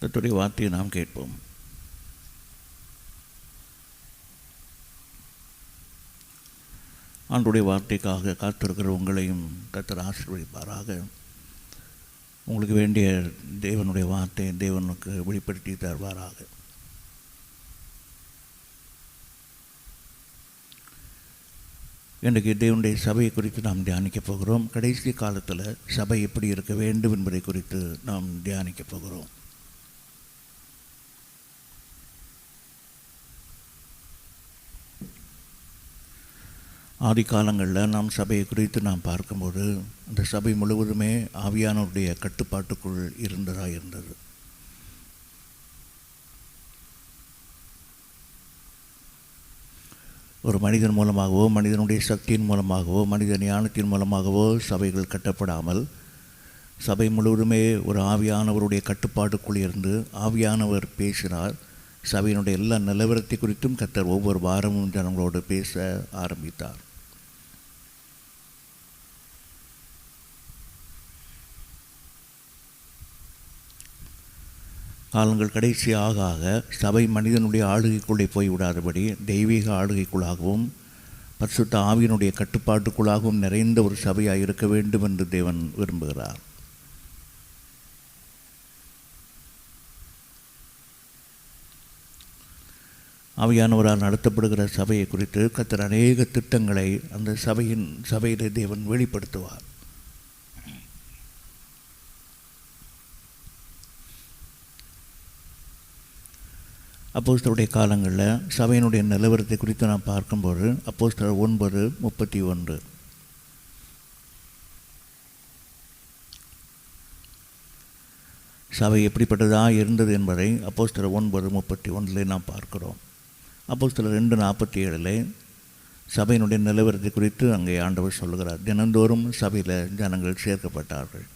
கர்த்தருடைய வார்த்தையை நாம் கேட்போம். ஆண்டுடைய வார்த்தைக்காக காத்திருக்கிற உங்களையும் கர்த்தர் ஆசீர்வதிப்பாராக. உங்களுக்கு வேண்டிய தேவனுடைய வார்த்தையை தேவனுக்கு வெளிப்படுத்தி தருவாராக. இன்றைக்கு தேவனுடைய சபையை குறித்து நாம் தியானிக்க போகிறோம். கடைசி காலத்தில் சபை எப்படி இருக்க வேண்டும் என்பதை குறித்து நாம் தியானிக்க போகிறோம். ஆதி காலங்களில் நாம் சபையை குறித்து நாம் பார்க்கும்போது அந்த சபை முழுவதுமே ஆவியானவருடைய கட்டுப்பாட்டுக்குள் இருந்தது. ஒரு மனிதன் மூலமாகவோ, மனிதனுடைய சக்தியின் மூலமாகவோ, மனித ஞானத்தின் மூலமாகவோ சபைகள் கட்டப்படாமல் சபை முழுவதுமே ஒரு ஆவியானவருடைய கட்டுப்பாட்டுக்குள் இருந்து ஆவியானவர் பேசினார். சபையினுடைய எல்லா நிலவரத்தை குறித்தும் கர்த்தர் ஒவ்வொரு வாரமும் ஜனங்களோடு பேச ஆரம்பித்தார். காலங்கள் கடைசி ஆக ஆக சபை மனிதனுடைய ஆளுகைக்குள்ளே போய்விடாதபடி தெய்வீக ஆளுகைக்குள்ளாகவும் பரிசுத்த ஆவியினுடைய கட்டுப்பாட்டுக்குள்ளாகவும் நிறைந்த ஒரு சபையாக இருக்க வேண்டும் என்று தேவன் விரும்புகிறார். ஆவியானவரால் நடத்தப்படுகிற சபையை குறித்து கர்த்தர் அநேக திட்டங்களை அந்த சபையிலே தேவன் வெளிப்படுத்துவார். அப்போஸ்தலருடைய காலங்களில் சபையினுடைய நிலவரத்தை குறித்து நாம் பார்க்கும்போது அப்போஸ்தலர் 9:31 சபை எப்படிப்பட்டதாக இருந்தது என்பதை அப்போஸ்தலர் 9:31 நாம் பார்க்கிறோம். அப்போஸ்தலர் 2:47 சபையினுடைய நிலவரத்தை குறித்து அங்கே ஆண்டவர் சொல்லுகிறார். தினந்தோறும் சபையில் ஜனங்கள் சேர்க்கப்பட்டார்கள்.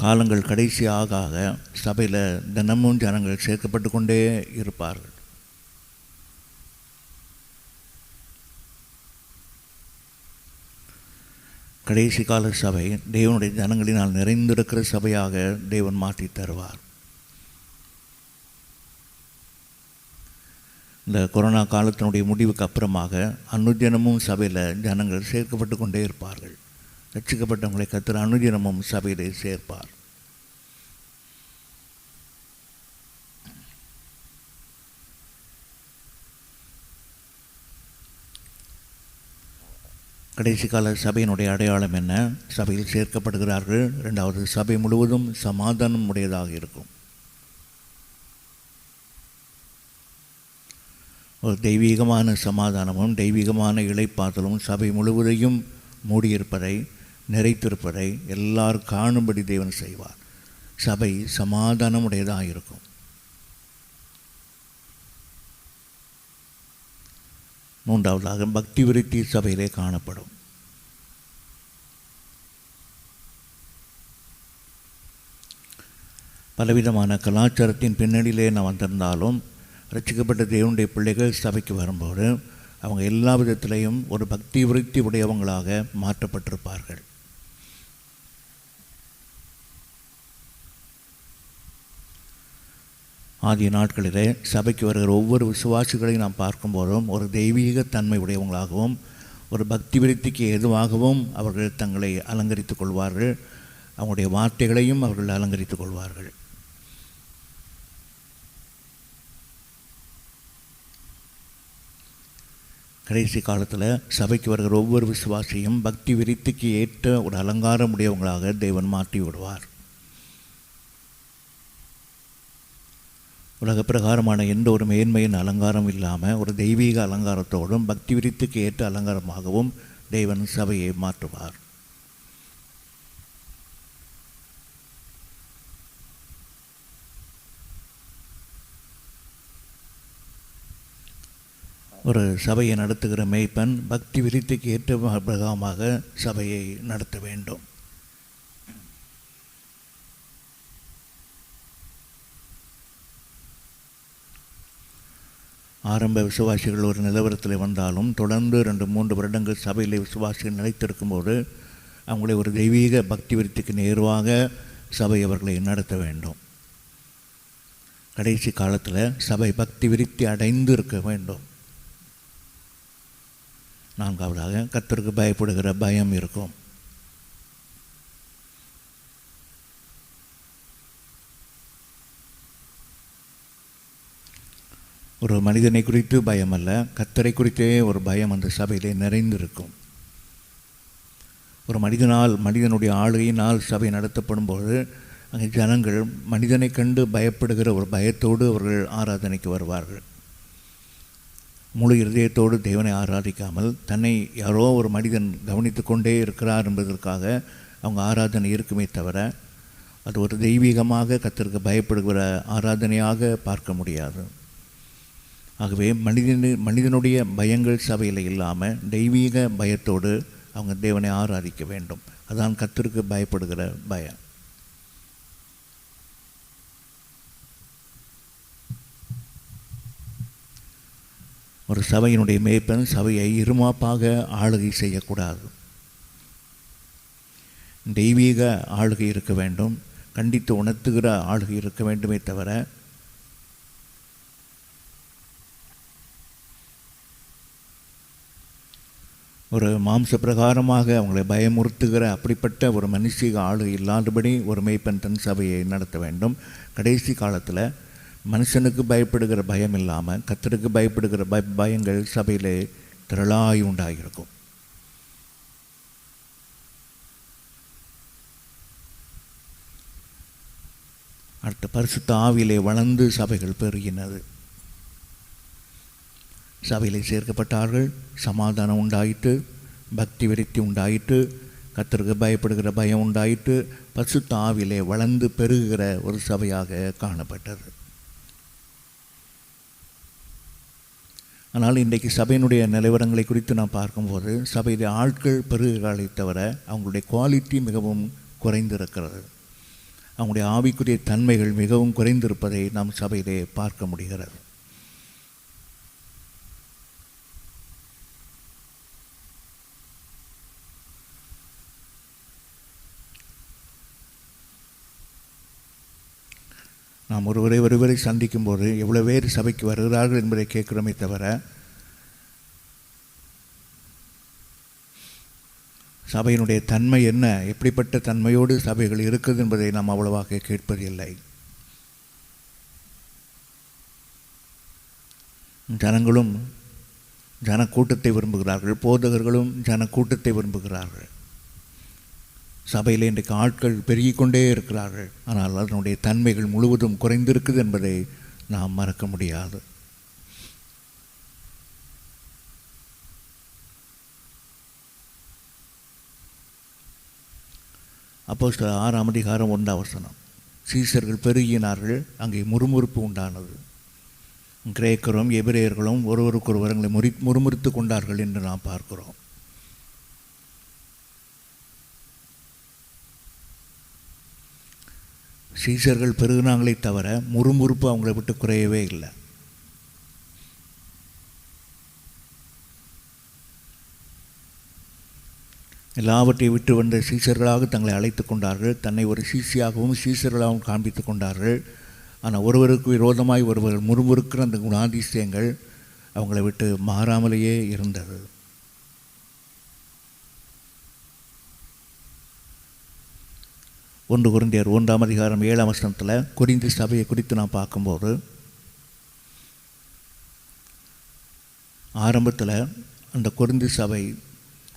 காலங்கள் கடைசி ஆக ஆக சபையில் தினமும் ஜனங்கள் சேர்க்கப்பட்டு கொண்டே இருப்பார்கள். கடைசி கால சபை தேவனுடைய ஜனங்களினால் நிறைந்திருக்கிற சபையாக தேவன் மாற்றி தருவார். இந்த கொரோனா காலத்தினுடைய முடிவுக்கு அப்புறமாக அனுதினமும் சபையில் ஜனங்கள் சேர்க்கப்பட்டு கொண்டே இருப்பார்கள். ரட்சிக்கப்பட்டவங்களை கர்த்தர் அனுதினமும் சபையிலே சேர்ப்பார். கடைசி கால சபையினுடைய அடையாளம் என்ன? சபையில் சேர்க்கப்படுகிறார்கள். இரண்டாவது, சபை முழுவதும் சமாதானம் உடையதாக இருக்கும். ஒரு தெய்வீகமான சமாதானமும் தெய்வீகமான இளைப்பாற்றலும் சபை முழுவதையும் மூடியிருப்பதை, நிறைத்திருப்பதை எல்லாரும் காணும்படி தேவன் செய்வார். சபை சமாதானம் உடையதாக இருக்கும். மூன்றாவதாக, பக்தி விருத்தி சபையிலே காணப்படும். பலவிதமான கலாச்சாரத்தின் பின்னணியிலே நாம் வந்திருந்தாலும் ரட்சிக்கப்பட்ட தேவனுடைய பிள்ளைகள் சபைக்கு வரும்போது அவங்க எல்லா விதத்திலையும் ஒரு பக்தி விருத்தி உடையவங்களாக மாற்றப்பட்டிருப்பார்கள். ஆதிய நாட்களிலே சபைக்கு வருகிற ஒவ்வொரு விசுவாசிகளையும் நாம் பார்க்கும்போதும் ஒரு தெய்வீக தன்மை உடையவங்களாகவும் ஒரு பக்தி விருத்திக்கு எதுவாகவும் அவர்கள் தங்களை அலங்கரித்துக் கொள்வார்கள். அவங்களுடைய வார்த்தைகளையும் அவர்கள் அலங்கரித்துக் கொள்வார்கள். கடைசி காலத்தில் சபைக்கு வருகிற ஒவ்வொரு விசுவாசியும் பக்தி விருத்திக்கு ஏற்ற ஒரு அலங்காரம் உடையவங்களாக தேவன் மாற்றி விடுவார். உலக பிரகாரமான எந்த ஒரு மேன்மையின் அலங்காரம் இல்லாமல் ஒரு தெய்வீக அலங்காரத்தோடும் பக்தி விருத்திக்கு ஏற்ற அலங்காரமாகவும் தேவன் சபையை மாற்றுவார். ஒரு சபையை நடத்துகிற மேய்ப்பன் பக்தி விருத்திக்கு ஏற்ற பிரகாரமாக சபையை நடத்த வேண்டும். ஆரம்ப விசுவாசிகள் ஒரு நிலவரத்தில் வந்தாலும் தொடர்ந்து 2-3 வருடங்கள் சபையிலே விசுவாசிகள் நிலைத்திருக்கும்போது அவங்களை ஒரு தெய்வீக பக்தி விருத்திக்கு நேர்வாக சபை அவர்களை நடத்த வேண்டும். கடைசி காலத்தில் சபை பக்தி விருத்தி அடைந்து இருக்க வேண்டும். நான்காவதாக கர்த்தருக்கு பயப்படுகிற பயம் இருக்கும். ஒரு மனிதனை குறித்து பயம் அல்ல, கர்த்தரை குறித்தே ஒரு பயம் அந்த சபையிலே நிறைந்திருக்கும். ஒரு மனிதனுடைய ஆளுகையினால் சபை நடத்தப்படும் போது அங்கே ஜனங்கள் மனிதனை கண்டு பயப்படுகிற ஒரு பயத்தோடு அவர்கள் ஆராதனைக்கு வருவார்கள். முழு இருதயத்தோடு தேவனை ஆராதிக்காமல் தன்னை யாரோ ஒரு மனிதன் கவனித்து கொண்டே இருக்கிறார் என்பதற்காக அவங்க ஆராதனை இருக்குமே தவிர அது ஒரு தெய்வீகமாக கர்த்தருக்கு பயப்படுகிற ஆராதனையாக பார்க்க முடியாது. ஆகவே மனிதனுடைய பயங்கள் சபையில் இல்லாமல் தெய்வீக பயத்தோடு அவங்க தேவனை ஆராதிக்க வேண்டும். அதான் கர்த்தருக்கு பயப்படுகிற பயம். ஒரு சபையினுடைய மேய்ப்பன் சபையை இருமாப்பாக ஆளுகை செய்யக்கூடாது. தெய்வீக ஆளுகை இருக்க வேண்டும், கண்டித்து உணர்த்துகிற ஆளுகை இருக்க வேண்டுமே தவிர ஒரு மாம்ச பிரகாரமாக அவங்களை பயமுறுத்துகிற அப்படிப்பட்ட ஒரு மனுஷிக ஆளுகை இல்லாதபடி ஒரு மேய்ப்பன் தன் சபையை நடத்த வேண்டும். கடைசி காலத்தில் மனுஷனுக்கு பயப்படுகிற பயம் இல்லாமல் கர்த்தருக்கு பயப்படுகிற பயங்கள் சபையிலே திரளாய் உண்டாகியிருக்கும். அடுத்த பரிசுத்த ஆவியிலே வளர்ந்து சபைகள் பெருகினது. சபையிலே சேர்க்கப்பட்டார்கள், சமாதானம் உண்டாயிட்டு, பக்தி விருத்தி உண்டாயிட்டு, கர்த்தருக்கு பயப்படுகிற பயம் உண்டாயிட்டு, பரிசுத்த ஆவியிலே வளர்ந்து பெருகுகிற ஒரு சபையாக காணப்பட்டது. ஆனால் இன்றைக்கு சபையினுடைய நிலவரங்களை குறித்து நாம் பார்க்கும்போது சபையிலே ஆட்கள் பெருகுகளை தவிர அவங்களுடைய குவாலிட்டி மிகவும் குறைந்திருக்கிறது. அவங்களுடைய ஆவிக்குரிய தன்மைகள் மிகவும் குறைந்திருப்பதை நாம் சபையிலே பார்க்க முடிகிறது. நாம் ஒருவரை சந்திக்கும்போது எவ்வளோ பேர் சபைக்கு வருகிறார்கள் என்பதை கேட்குறோமே தவிர சபையினுடைய தன்மை என்ன, எப்படிப்பட்ட தன்மையோடு சபைகள் இருக்குது என்பதை நாம் அவ்வளவாக கேட்பதில்லை. ஜனங்களும் ஜனக்கூட்டத்தை விரும்புகிறார்கள், போதகர்களும் ஜனக்கூட்டத்தை விரும்புகிறார்கள். சபையில் இன்றைக்கு ஆட்கள் பெருகிக்கொண்டே இருக்கிறார்கள், ஆனால் அதனுடைய தன்மைகள் முழுவதும் குறைந்திருக்குது என்பதை நாம் மறக்க முடியாது. அப்போஸ்தலர் 6ஆம் அதிகாரம் 1ஆம் வசனம். சீசர்கள் பெருகினார்கள், அங்கே முறுமுறுப்பு உண்டானது. கிரேக்கரும் எபிரேயர்களும் ஒருவருக்கொருவர் முறுமுறுத்து கொண்டார்கள் என்று நாம் பார்க்கிறோம். சீசர்கள் பெருகினாங்களே தவிர முறுமுறுப்பு அவங்கள விட்டு குறையவே இல்லை. எல்லாவற்றையும் விட்டு வந்த சீசர்களாக தங்களை அழைத்து கொண்டார்கள். தன்னை ஒரு சீசியாகவும் சீசர்களாகவும் காண்பித்து கொண்டார்கள். ஆனால் ஒருவருக்கு விரோதமாய் ஒருவர் முறுமுறுக்கிற அந்த குணாதிசயங்கள் அவங்கள விட்டு மாறாமலேயே இருந்தது. ஒன்று கொரிந்தியர் 1ஆம் அதிகாரம் 7ஆம் வசனத்தில் கொரிந்து சபையை குறித்து நாம் பார்க்கும்போது ஆரம்பத்தில் அந்த கொரிந்து சபை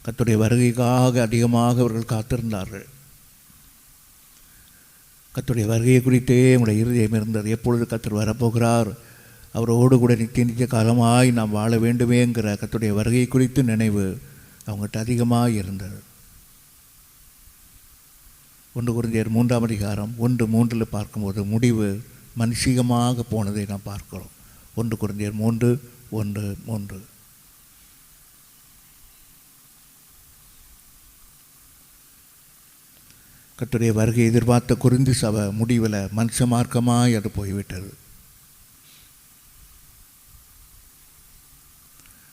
கர்த்தருடைய வருகைக்காக அதிகமாக அவர்கள் காத்திருந்தார்கள். கர்த்தருடைய வருகையை குறித்தே உங்களுடைய இருதயம் இருந்தது. எப்பொழுது கர்த்தர் வரப்போகிறார், அவரோடு கூட நித்திய காலமாய் நாம் வாழ வேண்டுமேங்கிற கர்த்தருடைய வருகையை குறித்து நினைவு அவங்ககிட்ட அதிகமாக இருந்தது. 1 கொரிந்தியர் 3ஆம் அதிகாரம் 1:3 பார்க்கும்போது முடிவு மனுஷிகமாக போனதை நாம் பார்க்கிறோம். 1 கொரிந்தியர் 3:1-3. கர்த்தருடைய வருகை எதிர்பார்த்த கொரிந்து சபை முடிவில் மனுஷ மார்க்கமாய் அது போய்விட்டது.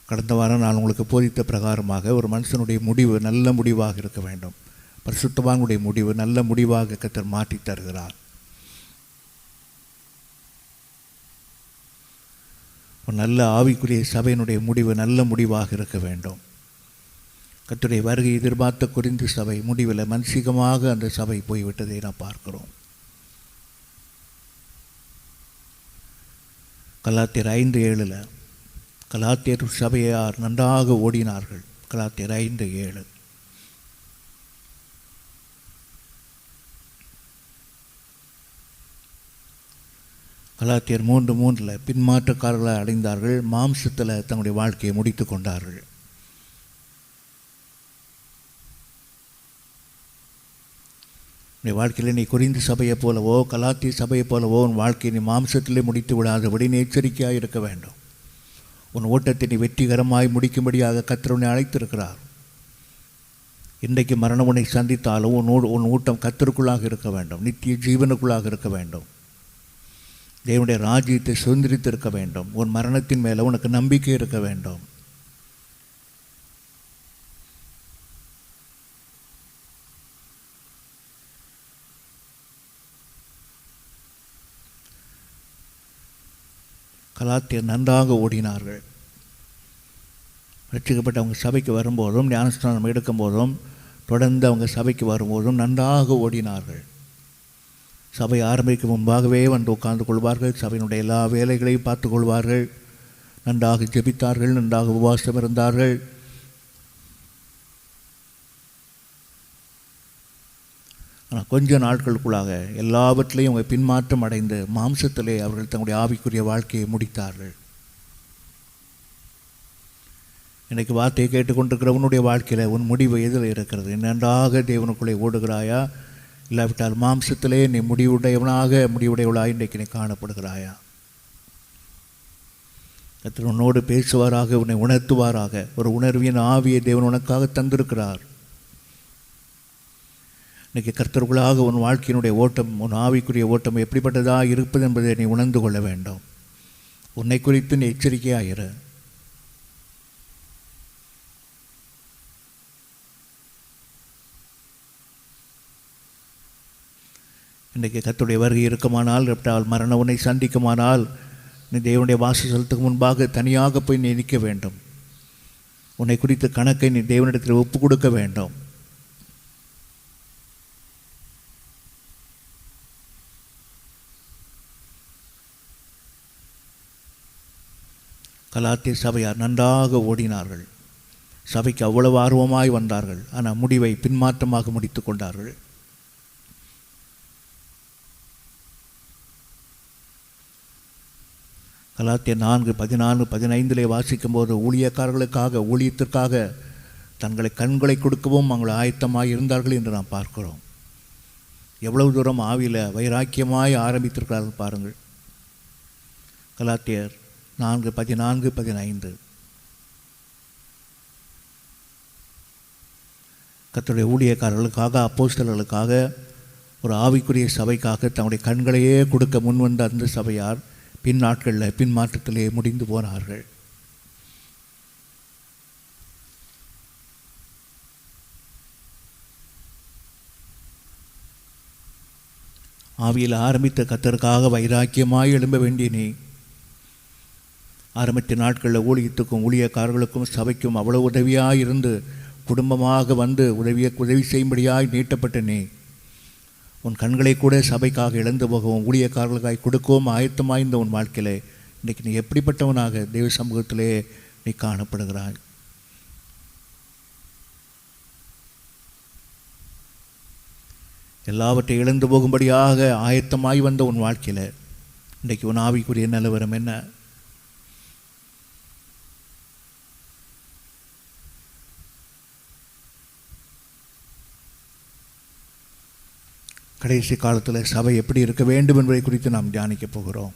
கடந்த வாரம் நான் உங்களுக்கு போதித்த பிரகாரமாக ஒரு மனுஷனுடைய முடிவு நல்ல முடிவாக இருக்க வேண்டும். பரிசுத்தவானுடைய முடிவு நல்ல முடிவாக கர்த்தர் மாற்றி தருகிறார். ஒரு நல்ல ஆவிக்குரிய சபையினுடைய முடிவு நல்ல முடிவாக இருக்க வேண்டும். கர்த்தருடைய வருகை எதிர்பார்த்த கொரிந்து சபை முடிவில் மனசிகமாக அந்த சபை போய்விட்டதை நாம் பார்க்கிறோம். கலாத்தியர் 5:7 கலாத்தியர் சபையார் நன்றாக ஓடினார்கள். கலாத்தியர் 5:7. கலாத்தியர் 3:3 பின்மாற்றக்காரர்களை அடைந்தார்கள், மாம்சத்தில் தங்களுடைய வாழ்க்கையை முடித்து கொண்டார்கள். உன்னுடைய வாழ்க்கையில் நீ கொரிந்து சபையை போலவோ கலாத்திய சபையை போலவோ உன் வாழ்க்கையை நீ மாம்சத்திலே முடித்து விடாதபடி நீ எச்சரிக்கையாக இருக்க வேண்டும். உன் ஓட்டத்தை நீ வெற்றிகரமாய் முடிக்கும்படியாக கர்த்தர் உன்னை அழைத்திருக்கிறார். இன்றைக்கு மரணம் உன்னை சந்தித்தாலும் உன் ஊட்டம் கர்த்தருக்குள்ளாக இருக்க வேண்டும், நித்திய ஜீவனுக்குள்ளாக இருக்க வேண்டும், தேவனுடைய ராஜ்யத்தை சுதந்திரித்து இருக்க வேண்டும். உன் மரணத்தின் மேலே உனக்கு நம்பிக்கை இருக்க வேண்டும். கலாத்தியர் நன்றாக ஓடினார்கள். ரட்சிக்கப்பட்டு அவங்க சபைக்கு வரும்போதும் ஞானஸ்நானம் எடுக்கும் போதும் தொடர்ந்து அவங்க சபைக்கு வரும்போதும் நன்றாக ஓடினார்கள். சபை ஆரம்பிக்கும் முன்பாகவே வந்து உட்கார்ந்து கொள்வார்கள். சபையினுடைய எல்லா வேலைகளையும் பார்த்து கொள்வார்கள். நன்றாக ஜெபித்தார்கள், நன்றாக உபவாசம் இருந்தார்கள். ஆனால் கொஞ்ச நாட்களுக்குள்ளாக எல்லாவற்றிலையும் அவங்க பின்மாற்றம் அடைந்து மாம்சத்திலே அவர்கள் தங்களுடைய ஆவிக்குரிய வாழ்க்கையை முடித்தார்கள். இன்றைக்கு வார்த்தையை கேட்டுக்கொண்டிருக்கிறவனுடைய வாழ்க்கையில் உன் முடிவு எதில் இருக்கிறது? நன்றாக தேவனுக்குள்ளே ஓடுகிறாயா, இல்லாவிட்டால் மாம்சத்திலே நீ முடிவுடையவளாக இன்றைக்கு நீ காணப்படுகிறாயா? கர்த்தர் உன்னோடு பேசுவாராக, உன்னை உணர்த்துவாராக. ஒரு உணர்வின் ஆவியை தேவன் உனக்காக தந்திருக்கிறார். இன்றைக்கி கர்த்தருக்குள்ளாக உன் வாழ்க்கையினுடைய ஓட்டம், உன் ஆவிக்குரிய ஓட்டம் எப்படிப்பட்டதாக இருப்பது என்பதை நீ உணர்ந்து கொள்ள வேண்டும். உன்னை குறித்து நீ எச்சரிக்கையாக இரு. இன்றைக்கு கர்த்தருடைய வருகை இருக்குமானால், எப்படால் மரணம் உன்னை சந்திக்குமானால், நீ தேவனுடைய வாசஸ்தலத்துக்கு முன்பாக தனியாக போய் நீ நிற்க வேண்டும். உன்னை குறித்த கணக்கை நீ தேவனிடத்தில் ஒப்பு கொடுக்க வேண்டும். கலாத்திய சபையார் நன்றாக ஓடினார்கள். சபைக்கு அவ்வளவு ஆர்வமாய் வந்தார்கள். ஆனால் முடிவை பின்மாற்றமாக முடித்து கொண்டார்கள். கலாத்தியர் 4:14-15 வாசிக்கும்போது ஊழியத்திற்காக தங்களை கண்களை கொடுக்கவும் அவங்களை ஆயத்தமாக இருந்தார்கள் என்று நாம் பார்க்கிறோம். எவ்வளவு தூரம் ஆவியில் வைராக்கியமாய் ஆரம்பித்திருக்கிறார்கள் பாருங்கள். கலாத்தியர் 4:14-15. கர்த்தருடைய ஊழியக்காரர்களுக்காக, அப்போஸ்தலர்களுக்காக, ஒரு ஆவிக்குரிய சபைக்காக தங்களுடைய கண்களையே கொடுக்க முன்வந்த அந்த சபையார் பின் நாட்களில் பின்மாற்றத்திலே முடிந்து போனார்கள். ஆவியில் ஆரம்பித்த கர்த்தருக்காக வைராக்கியமாய் எழும்ப வேண்டிய நீ, ஆரம்பித்த நாட்களில் ஊழியத்துக்கும் ஊழியக்காரர்களுக்கும் சபைக்கும் அவ்வளவு உதவியாக இருந்து குடும்பமாக வந்து உதவி செய்யும்படியாய் நீட்டப்பட்ட நீ, உன் கண்களை கூட சபைக்காக இழந்து போகவும் ஊழியக்காரர்களுக்காக கொடுக்கவும் ஆயத்தமாய் இந்த உன் வாழ்க்கையில் இன்றைக்கு நீ எப்படிப்பட்டவனாக தெய்வ சமூகத்திலே நீ காணப்படுகிறாய்? எல்லாவற்றையும் இழந்து போகும்படியாக ஆயத்தமாய் வந்த உன் வாழ்க்கையில் இன்றைக்கு உன் ஆவிக்குரிய நிலவரம் என்ன? கடைசி காலத்தில் சபை எப்படி இருக்க வேண்டும் என்பதை குறித்து நாம் தியானிக்க போகிறோம்.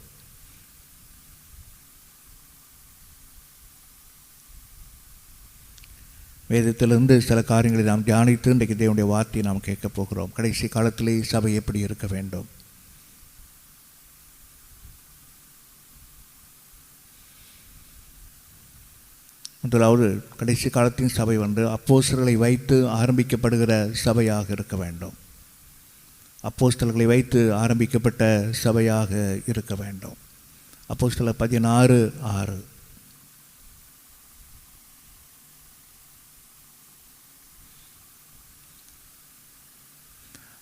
வேதத்திலிருந்து சில காரியங்களை நாம் தியானித்து இன்றைக்கு தேவனுடைய வார்த்தையை நாம் கேட்க போகிறோம். கடைசி காலத்திலே சபை எப்படி இருக்க வேண்டும்? முதலாவது கடைசி காலத்தின் சபை அப்போஸ்தலர்களை வைத்து ஆரம்பிக்கப்படுகிற சபையாக இருக்க வேண்டும். அப்போஸ்தலர்களை வைத்து ஆரம்பிக்கப்பட்ட சபையாக இருக்க வேண்டும். அப்போஸ்தலர் 16:6.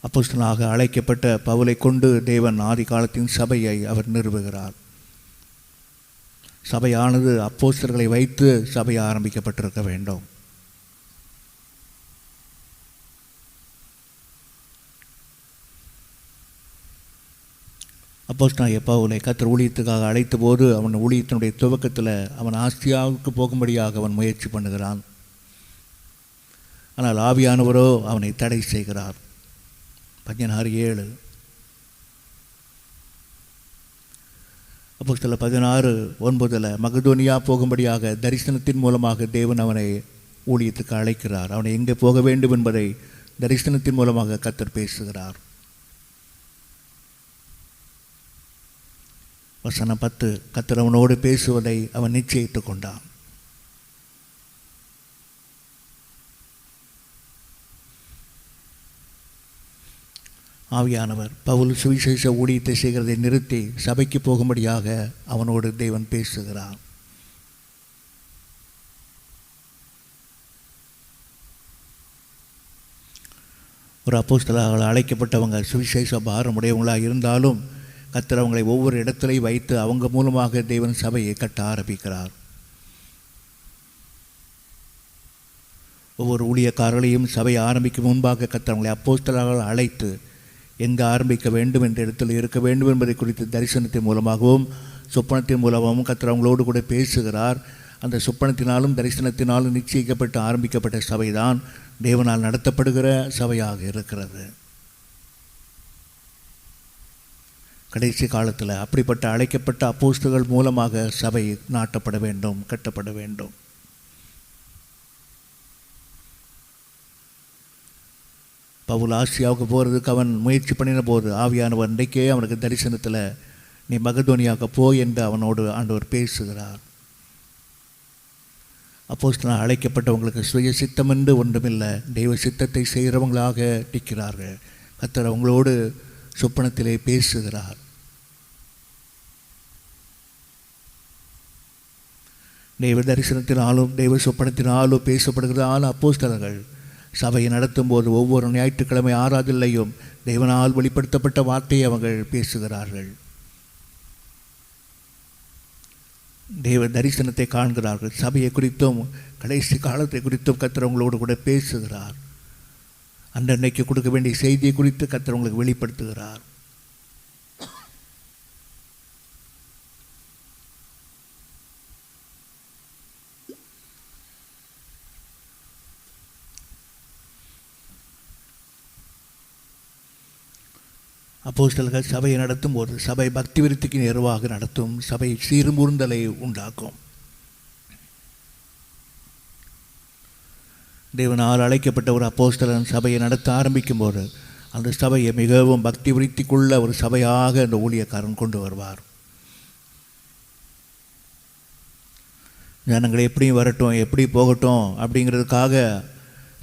அப்போஸ்தலனாக அழைக்கப்பட்ட பவுலை கொண்டு தேவன் ஆதி காலத்தின் சபையை அவர் நிறுவுகிறார். சபையானது அப்போஸ்தலர்களை வைத்து சபை ஆரம்பிக்கப்பட்டிருக்க வேண்டும். அப்போஸ்தலனாகிய பவுலை கர்த்தர் ஊழியத்துக்காக அழைத்த போது அவன் ஊழியத்தினுடைய துவக்கத்தில் அவன் ஆசியாவுக்கு போகும்படியாக அவன் முயற்சி பண்ணுகிறான். ஆனால் ஆவியானவரோ அவனை தடை செய்கிறார். 16:7. அப்போஸ்தலர் 16:9 மகதோனியா போகும்படியாக தரிசனத்தின் மூலமாக தேவன் அவனை ஊழியத்துக்கு அழைக்கிறார். அவனை எங்கே போக வேண்டும் என்பதை தரிசனத்தின் மூலமாக கர்த்தர் பேசுகிறார். வசனம் 10. கர்த்தர் அவனோடு பேசுவதை அவன் நிச்சயித்துக் கொண்டான். ஆவியானவர் பவுல் சுவிசேஷ ஊழியத்தை செய்கிறதை நிறுத்தி சபைக்கு போகும்படியாக அவனோடு தேவன் பேசுகிறார். ஒரு அப்போஸ்தலராக அழைக்கப்பட்டவங்க சுவிசேஷ பாரமுடையவங்களாக இருந்தாலும் கர்த்தர் அவங்களை ஒவ்வொரு இடத்திலையும் வைத்து அவங்க மூலமாக தேவன் சபையை கட்ட ஆரம்பிக்கிறார். ஒவ்வொரு ஊழியக்காரர்களையும் சபையை ஆரம்பிக்கும் முன்பாக கர்த்தர் அவங்களை அப்போஸ்தலராக அழைத்து எங்கே ஆரம்பிக்க வேண்டும் என்ற இடத்தில் இருக்க வேண்டும் என்பதை குறித்து தரிசனத்தின் மூலமாகவும் சொப்பனத்தின் மூலமாகவும் கர்த்தர் அவங்களோடு கூட பேசுகிறார். அந்த சொப்பனத்தினாலும் தரிசனத்தினாலும் நிச்சயிக்கப்பட்டு ஆரம்பிக்கப்பட்ட சபைதான் தேவனால் நடத்தப்படுகிற சபையாக இருக்கிறது. கடைசி காலத்தில் அப்படிப்பட்ட அழைக்கப்பட்ட அப்போஸ்தலர்கள் மூலமாக சபை நாட்டப்பட வேண்டும், கட்டப்பட வேண்டும். பவுல் ஆசியாவுக்கு போகிறதுக்கு அவன் முயற்சி பண்ணின போது ஆவியானவர் இன்றைக்கே அவனுக்கு தரிசனத்தில் நீ மகதோனியாவுக்கு போ என்று அவனோடு ஆண்டவர் பேசுகிறார். அப்போஸ்தலனாக அழைக்கப்பட்டவங்களுக்கு சுய சித்தம் என்று ஒன்றுமில்லை, தெய்வ சித்தத்தை செய்கிறவங்களாக நிற்கிறார்கள். கர்த்தர் அவங்களோடு சொப்பனத்திலே பேசுகிறார். தெய்வ தரிசனத்தினாலும் தெய்வ சொப்பனத்தினாலும் பேசப்படுகிறதான அப்போஸ்தலர்கள் சபையை நடத்தும் போது ஒவ்வொரு ஞாயிற்றுக்கிழமை ஆராதனையிலும் தேவனால் வெளிப்படுத்தப்பட்ட வார்த்தையை அவர்கள் பேசுகிறார்கள். தேவ தரிசனத்தை காண்கிறார்கள். சபையை குறித்தும் கடைசி காலத்தை குறித்தும் கர்த்தர் அவங்களோடு கூட பேசுகிறார். அன்றைக்கு கொடுக்க வேண்டிய செய்தியை குறித்து கர்த்தர் உங்களுக்கு வெளிப்படுத்துகிறார். அப்போஸ்தலர்கள் சபையை நடத்தும் போது சபை பக்தி விருத்திக்கு நேர்வாக நடத்தும். சபை சீர்முறுந்தலை உண்டாக்கும். தேவனால் அழைக்கப்பட்ட ஒரு அப்போஸ்தலன் சபையை நடத்த ஆரம்பிக்கும் போது அந்த சபையை மிகவும் பக்தி விருத்திக்குள்ள ஒரு சபையாக அந்த ஊழியக்காரன் கொண்டு வருவார். ஜனங்கள் எப்படியும் வரட்டும், எப்படி போகட்டும் அப்படிங்கிறதுக்காக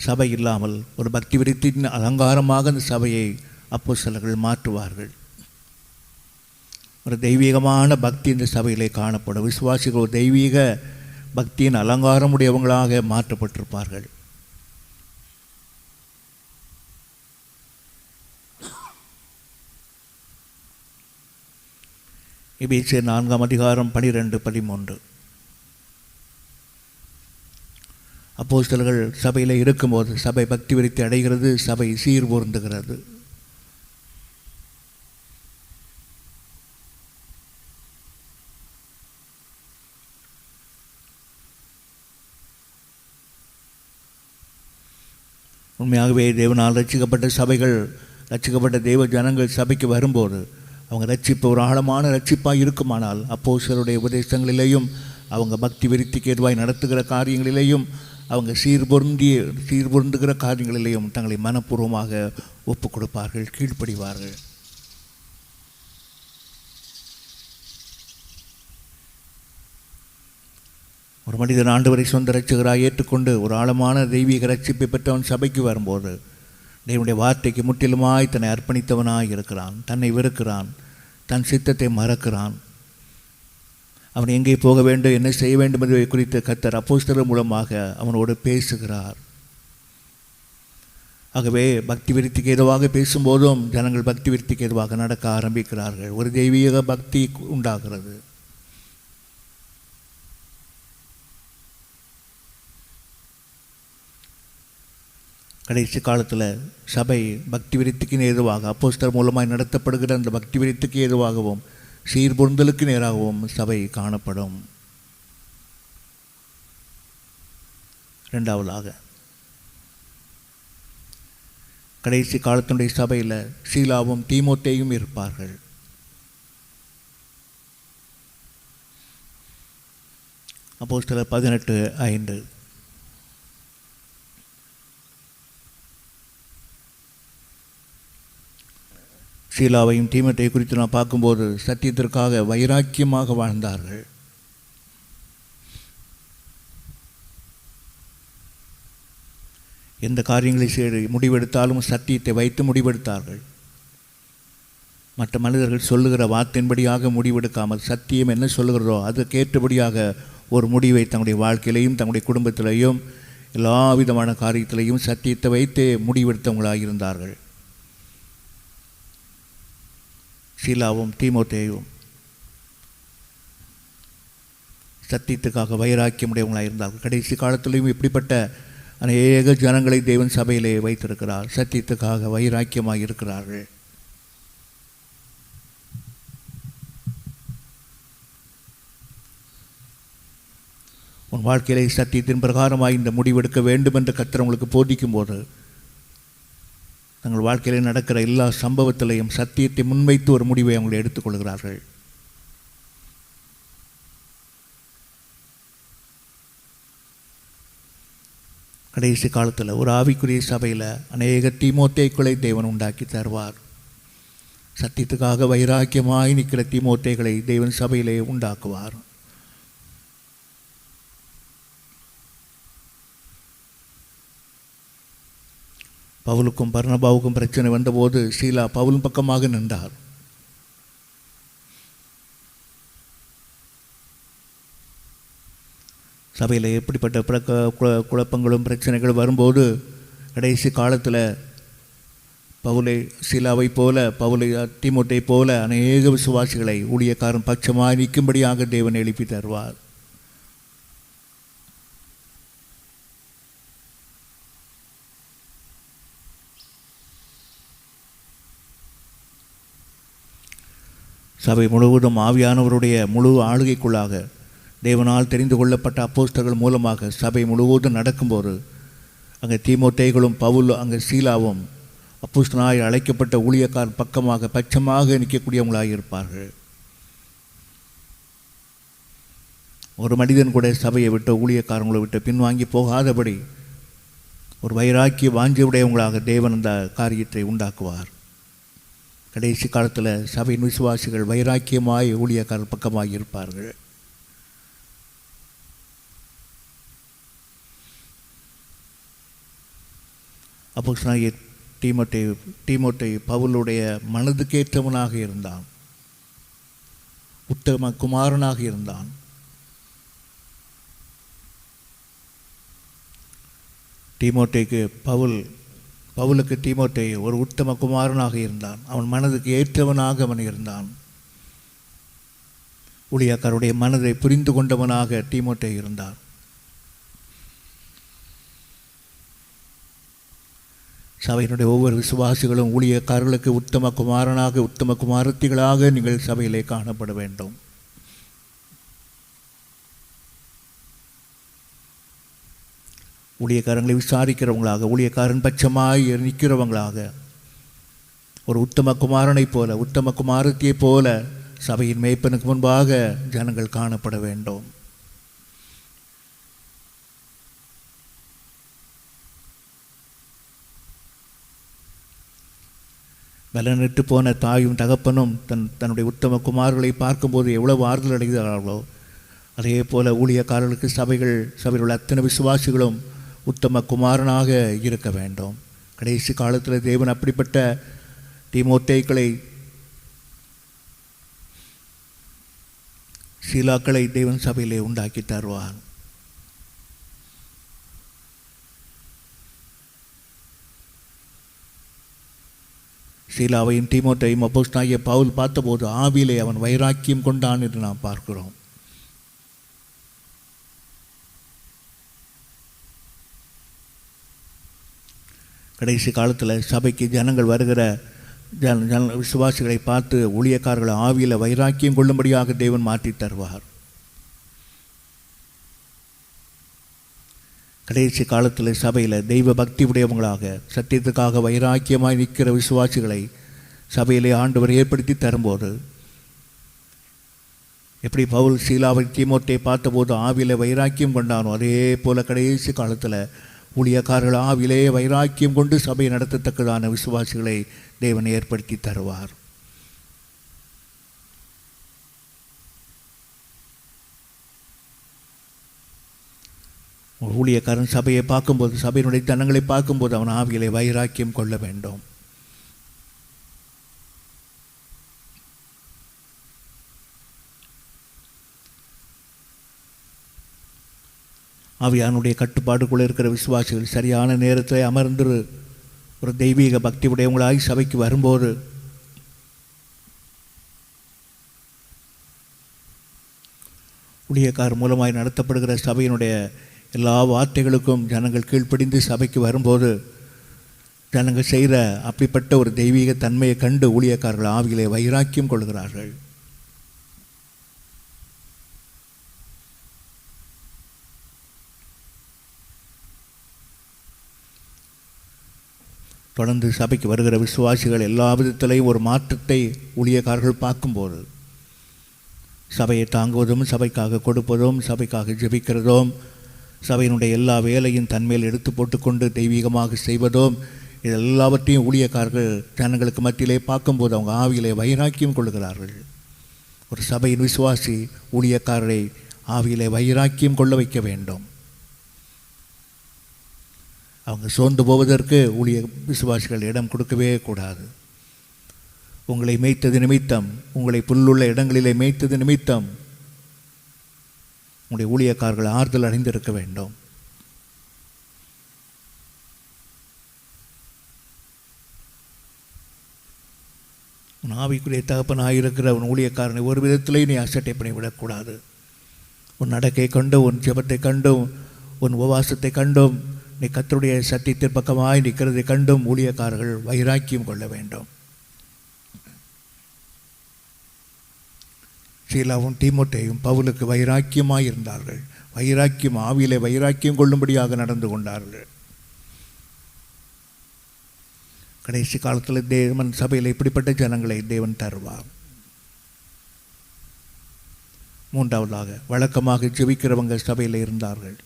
சபை இல்லாமல் ஒரு பக்தி விருத்தின் அலங்காரமாக அந்த சபையை அப்போஸ்தலர்கள் மாற்றுவார்கள். ஒரு தெய்வீகமான பக்தி இந்த சபையிலே காணப்படும். விசுவாசிகள் ஒரு தெய்வீக பக்தியின் அலங்காரமுடையவங்களாக மாற்றப்பட்டிருப்பார்கள். எபேசியர் 4:12-13. அப்போஸ்தலர்கள் சபையில் இருக்கும்போது சபை பக்தி விருத்தி அடைகிறது, சபை சீர்பொருந்துகிறது. உண்மையாகவே தேவனால் ரட்சிக்கப்பட்ட சபைகள், ரட்சிக்கப்பட்ட தேவ ஜனங்கள் சபைக்கு வரும்போது அவங்க ரட்சிப்பு ஒரு ஆழமான ரட்சிப்பாக இருக்குமானால் அப்போஸ்தலருடைய உபதேசங்களிலேயும் அவங்க பக்தி விருத்திக்கு ஏதுவாய் நடத்துகிற காரியங்களிலேயும் அவங்க சீர்பொருந்துகிற காரியங்களிலேயும் தங்களை மனப்பூர்வமாக ஒப்பு கொடுப்பார்கள், கீழ்ப்படிவார்கள். ஒரு மனிதன் ஆண்டவரை சொந்த இரட்சகராய் ஏற்றுக்கொண்டு ஒரு ஆழமான தெய்வீக ரட்சிப்பை பெற்றவன் சபைக்கு வரும்போது தேவனுடைய வார்த்தைக்கு முற்றிலுமாய் தன்னை அர்ப்பணித்தவனாய் இருக்கிறான். தன்னை வெறுக்கிறான், தன் சித்தத்தை மறக்கிறான். அவன் எங்கே போக வேண்டும், என்ன செய்ய வேண்டும் என்பதை குறித்து கர்த்தர் அப்போஸ்தலர் மூலமாக அவனோடு பேசுகிறார். ஆகவே பக்தி விருத்திக்கு ஏதுவாக பேசும்போதும் ஜனங்கள் பக்தி விருத்திக்கு ஏதுவாக நடக்க ஆரம்பிக்கிறார்கள். ஒரு தெய்வீக பக்தி உண்டாகிறது. கடைசி காலத்தில் சபை பக்தி விருத்திக்கு ஏதுவாக அப்போஸ்தலர் மூலமாய் நடத்தப்படுகிற அந்த பக்தி விருத்திக்கு ஏதுவாகவும் சீர்பொருந்தலுக்கு நேராகவும் சபை காணப்படும். இரண்டாவதாக, கடைசி காலத்தினுடைய சபையில் சீலாவும் தீமோத்தேயும் இருப்பார்கள். அப்போஸ்தலர் 18:5. சீலாவையும் தீமோத்தேயை குறித்து நான் பார்க்கும்போது சத்தியத்திற்காக வைராக்கியமாக வாழ்ந்தார்கள். எந்த காரியங்களை செய்து முடிவெடுத்தாலும் சத்தியத்தை வைத்து முடிவெடுத்தார்கள். மற்ற மனிதர்கள் சொல்லுகிற வார்த்தையின்படியாக முடிவெடுக்காமல் சத்தியம் என்ன சொல்லுகிறதோ அதுக்கேற்றபடியாக ஒரு முடிவை தங்களுடைய வாழ்க்கையிலையும் தங்களுடைய குடும்பத்திலையும் எல்லா விதமான காரியத்திலையும் சத்தியத்தை வைத்தே முடிவெடுத்தவங்களாக இருந்தார்கள். சீலாவும் தீமோத்தேயும் சத்தியத்துக்காக வைராக்கியமுடையவங்களாக இருந்தார்கள். கடைசி காலத்திலையும் இப்படிப்பட்ட அநேக ஜனங்களை தேவன் சபையிலே வைத்திருக்கிறார். சத்தியத்துக்காக வைராக்கியமாக இருக்கிறார்கள். உன் வாழ்க்கையிலே சத்தியத்தின் பிரகாரமாக இந்த முடிவெடுக்க வேண்டும் என்று கர்த்தர் உங்களுக்கு போதிக்கும் போது தங்கள் வாழ்க்கையில் நடக்கிற எல்லா சம்பவத்திலையும் சத்தியத்தை முன்வைத்து ஒரு முடிவை அவங்களை எடுத்துக்கொள்கிறார்கள். கடைசி காலத்தில் ஒரு ஆவிக்குரிய சபையில் அநேக தீமோத்தேய்களை தேவன் உண்டாக்கி தருவார். சத்தியத்துக்காக வைராக்கியமாய் நிற்கிற தீமோத்தேய்களை தேவன் சபையிலே உண்டாக்குவார். பவுலுக்கும் பர்னபாவுக்கும் பிரச்சனை வந்தபோது சீலா பவுலின் பக்கமாக நின்றார். சபையில் எப்படிப்பட்ட குழப்பங்களும் பிரச்சனைகளும் வரும்போது கடைசி காலத்தில் பவுலை சீலாவை போல பவுலை தீமோத்தை போல அநேக விசுவாசிகளை ஊழியக்காரன் பட்சமாக நிற்கும்படியாக தேவன் எழுப்பி தருவார். சபை முழுவதும் ஆவியானவருடைய முழு ஆளுகைக்குள்ளாக தேவனால் தெரிந்து கொள்ளப்பட்ட அப்போஸ்தலர்கள் மூலமாக சபை முழுவதும் நடக்கும்போது அங்கே தீமோத்தேய்களும் பவுல் அங்கே சீலாவும் அப்போஸ்தலனாய் அழைக்கப்பட்ட ஊழியக்கார் பக்கமாக பட்சமாக நிற்கக்கூடியவங்களாக இருப்பார்கள். ஒரு மனிதன் கூட சபையை விட்டு ஊழியக்காரங்களை விட்டு பின்வாங்கி போகாதபடி ஒரு வைராக்கிய வாஞ்சியுடையவங்களாக தேவன் அந்த காரியத்தை உண்டாக்குவார். கடைசி காலத்தில் சபையின் விசுவாசிகள் வைராக்கியமாய் ஊழியக்காரர் பக்கமாக இருப்பார்கள். அப்போஸ்தலனாகிய தீமோத்தேயு பவுலுடைய மனதுக்கேற்றவனாக இருந்தான். உத்தம குமாரனாக இருந்தான். பவுலுக்கு தீமோத்தேயு ஒரு உத்தம குமாரனாக இருந்தான். அவன் மனதுக்கு ஏற்றவனாக அவன் இருந்தான். ஊழியக்காரருடைய மனதை புரிந்து கொண்டவனாக தீமோத்தேயு இருந்தான். சபையினுடைய ஒவ்வொரு விசுவாசிகளும் ஊழியக்காரர்களுக்கு உத்தம குமாரனாக உத்தம குமாரத்திகளாக நீங்கள் சபையிலே காணப்பட வேண்டும். ஊழியக்காரங்களை விசாரிக்கிறவங்களாக ஊழியக்காரன் பட்சமாய் நிற்கிறவங்களாக ஒரு உத்தம குமாரனைப் போல உத்தம குமாரத்தியைப் போல சபையின் மேய்ப்பனுக்கு முன்பாக ஜனங்கள் காணப்பட வேண்டும். பலனிட்டு போன தாயும் தகப்பனும் தன்னுடைய உத்தம குமார்களை பார்க்கும்போது எவ்வளவு ஆறுதல் அடைகிறார்களோ அதே போல் ஊழியக்காரர்களுக்கு சபையில் உள்ள அத்தனை விசுவாசிகளும் உத்தம குமாரனாக இருக்க வேண்டும். கடைசி காலத்தில் தேவன் அப்படிப்பட்ட தீமோத்தேயுக்களை, சீலாக்களை தேவன் சபையிலே உண்டாக்கி தருவார். சீலாவையும் தீமோத்தேயும் அப்போஸ்தலனாகிய பவுல் பார்த்தபோது ஆவியிலே அவன் வைராக்கியம் கொண்டான் என்று நாம் பார்க்கிறோம். கடைசி காலத்தில் சபைக்கு ஜனங்கள் வருகிற விசுவாசிகளை பார்த்து ஊழியக்காரர்களை ஆவியில் வைராக்கியம் கொள்ளும்படியாக தேவன் மாற்றி தருவார். கடைசி காலத்தில் சபையில் தெய்வ பக்தி உடையவங்களாக சத்தியத்துக்காக வைராக்கியமாய் நிற்கிற விசுவாசிகளை சபையிலே ஆண்டவர் ஏற்படுத்தி தரும்போது, எப்படி பவுல் சீலாவை தீமோத்தேயை பார்த்தபோது ஆவியில் வைராக்கியம் கொண்டானோ, அதே போல் கடைசி காலத்தில் ஊழியக்காரர்கள் ஆவிலே வைராக்கியம் கொண்டு சபையை நடத்தத்தக்கதான விசுவாசிகளை தேவன் ஏற்படுத்தி தருவார். ஊழியக்காரன் சபையை பார்க்கும்போது, சபையினுடைய ஜனங்களை பார்க்கும்போது அவன் ஆவியிலே வைராக்கியம் கொள்ள வேண்டும். ஆவியானுடைய கட்டுப்பாடுக்குள்ளே இருக்கிற விசுவாசிகள் சரியான நேரத்தில் அமர்ந்து ஒரு தெய்வீக பக்தி உடையவங்களாய் சபைக்கு வரும்போது ஊழியக்காரர் மூலமாய் நடத்தப்படுகிற சபையினுடைய எல்லா வார்த்தைகளுக்கும் ஜனங்கள் கீழ்ப்படிந்து சபைக்கு வரும்போது ஜனங்கள் செய்கிற அப்படிப்பட்ட ஒரு தெய்வீக தன்மையை கண்டு ஊழியக்காரர்கள் ஆவியிலே வைராக்கியம் கொள்கிறார்கள். தொடர்ந்து சபைக்கு வருகிற விசுவாசிகள் எல்லா விதத்திலையும் ஒரு மாற்றத்தை ஊழியக்காரர்கள் பார்க்கும்போது சபையை தாங்குவதும், சபைக்காக கொடுப்பதும், சபைக்காக ஜெபிக்கிறதும், சபையினுடைய எல்லா வேலையும் தன்மையில் எடுத்து போட்டுக்கொண்டு தெய்வீகமாக செய்வதும், இது எல்லாவற்றையும் ஊழியக்காரர்கள் ஜனங்களுக்கு மத்தியிலே பார்க்கும்போது அவங்க ஆவியிலே வைராக்கியம் கொள்கிறார்கள். ஒரு சபையின் விசுவாசி ஊழியக்காரரை ஆவியிலே வைராக்கியம் கொள்ள வைக்க வேண்டும். அவங்க சோர்ந்து போவதற்கு ஊழிய விசுவாசிகள் இடம் கொடுக்கவே கூடாது. உங்களை மேய்த்தது நிமித்தம், உங்களை புல்லுள்ள இடங்களிலே மேய்த்தது நிமித்தம் உங்களுடைய ஊழியக்காரர்கள் ஆறுதல் அடைந்திருக்க வேண்டும். உன் ஆவிக்குரிய தகப்பனாயிருக்கிற உன் ஊழியக்காரனை ஒரு விதத்திலேயும் நீ அசட்டை பண்ணி விடக்கூடாது. உன் நடக்கை கண்டும், உன் ஜெபத்தை கண்டும், உன் உபவாசத்தை கண்டும், நீ கர்த்தருடைய சத்தியத்தின் பக்கமாய் நிற்கிறதை கண்டும் ஊழியக்காரர்கள் வைராக்கியம் கொள்ள வேண்டும். சீலாவும் தீமோத்தேயும் பவுலுக்கு வைராக்கியமாய் இருந்தார்கள். வைராக்கியம், ஆவியிலே வைராக்கியம் கொள்ளும்படியாக நடந்து கொண்டார்கள். கடைசி காலத்தில் தேவன் சபையில் இப்படிப்பட்ட ஜனங்களை தேவன் தருவார். மூன்றாவதாக, வழக்கமாக ஜெபிக்கிறவங்க சபையில் இருந்தார்கள்.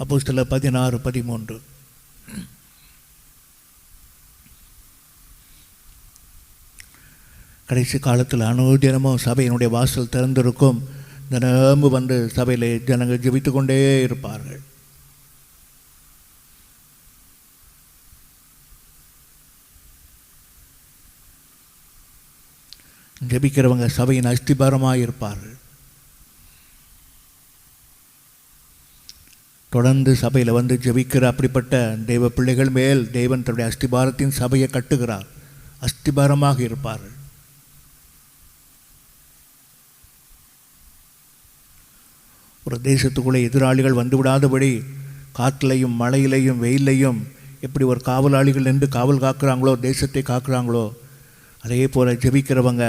அப்போஸ்தலர் 16:13. கடைசி காலத்தில் அனுதினமும் சபையினுடைய வாசல் திறந்திருக்கும். தினமும் வந்து சபையில் ஜனங்கள் ஜெபித்து கொண்டே இருப்பார்கள். ஜெபிக்கிறவங்க சபையின் அஸ்திபாரமாக இருப்பார்கள். தொடர்ந்து சபையில் வந்து ஜெபிக்கிற அப்படிப்பட்ட தெய்வ பிள்ளைகள் மேல் தேவன் தன்னுடைய அஸ்திபாரத்தின் சபையை கட்டுகிறார். அஸ்திபாரமாக இருப்பார்கள். ஒரு தேசத்துக்குள்ளே எதிராளிகள் வந்துவிடாதபடி காற்றிலையும் மழையிலையும் வெயிலையும் எப்படி ஒரு காவலாளிகள் நின்று காவல் காக்குறாங்களோ, தேசத்தை காக்குறாங்களோ, அதே போல் ஜெபிக்கிறவங்க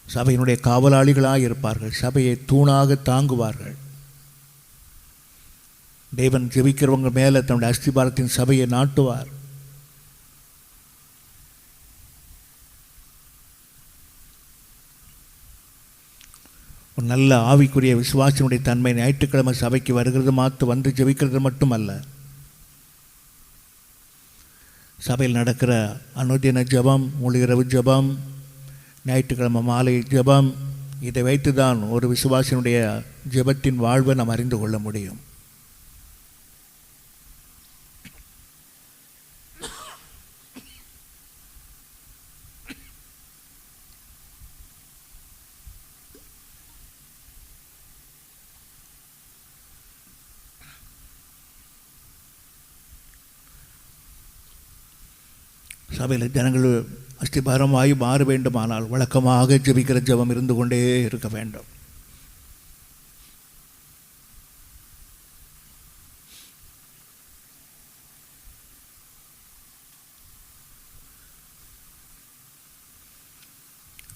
சபையினுடைய காவலாளிகளாக இருப்பார்கள். சபையை தூணாக தாங்குவார்கள். தேவன் ஜெபிக்கிறவங்க மேலே தன்னுடைய அஸ்திபாரத்தின் சபையை நாட்டுவார். ஒரு நல்ல ஆவிக்குரிய விசுவாசினுடைய தன்மை ஞாயிற்றுக்கிழமை சபைக்கு வருகிறது வந்து ஜெபிக்கிறது மட்டுமல்ல, சபையில் நடக்கிற அனுதின ஜெபம், முழுகிரவு ஜெபம், ஞாயிற்றுக்கிழமை மாலை ஜெபம், இதை வைத்து தான் ஒரு விசுவாசியினுடைய ஜெபத்தின் வாழ்வை நாம் அறிந்து கொள்ள முடியும். சபையில் ஜனங்கள் அஸ்திபாரமாய் மாற வேண்டுமானால் வழக்கமாக ஜெபிக்கிற ஜெபம் இருந்து கொண்டே இருக்க வேண்டும்.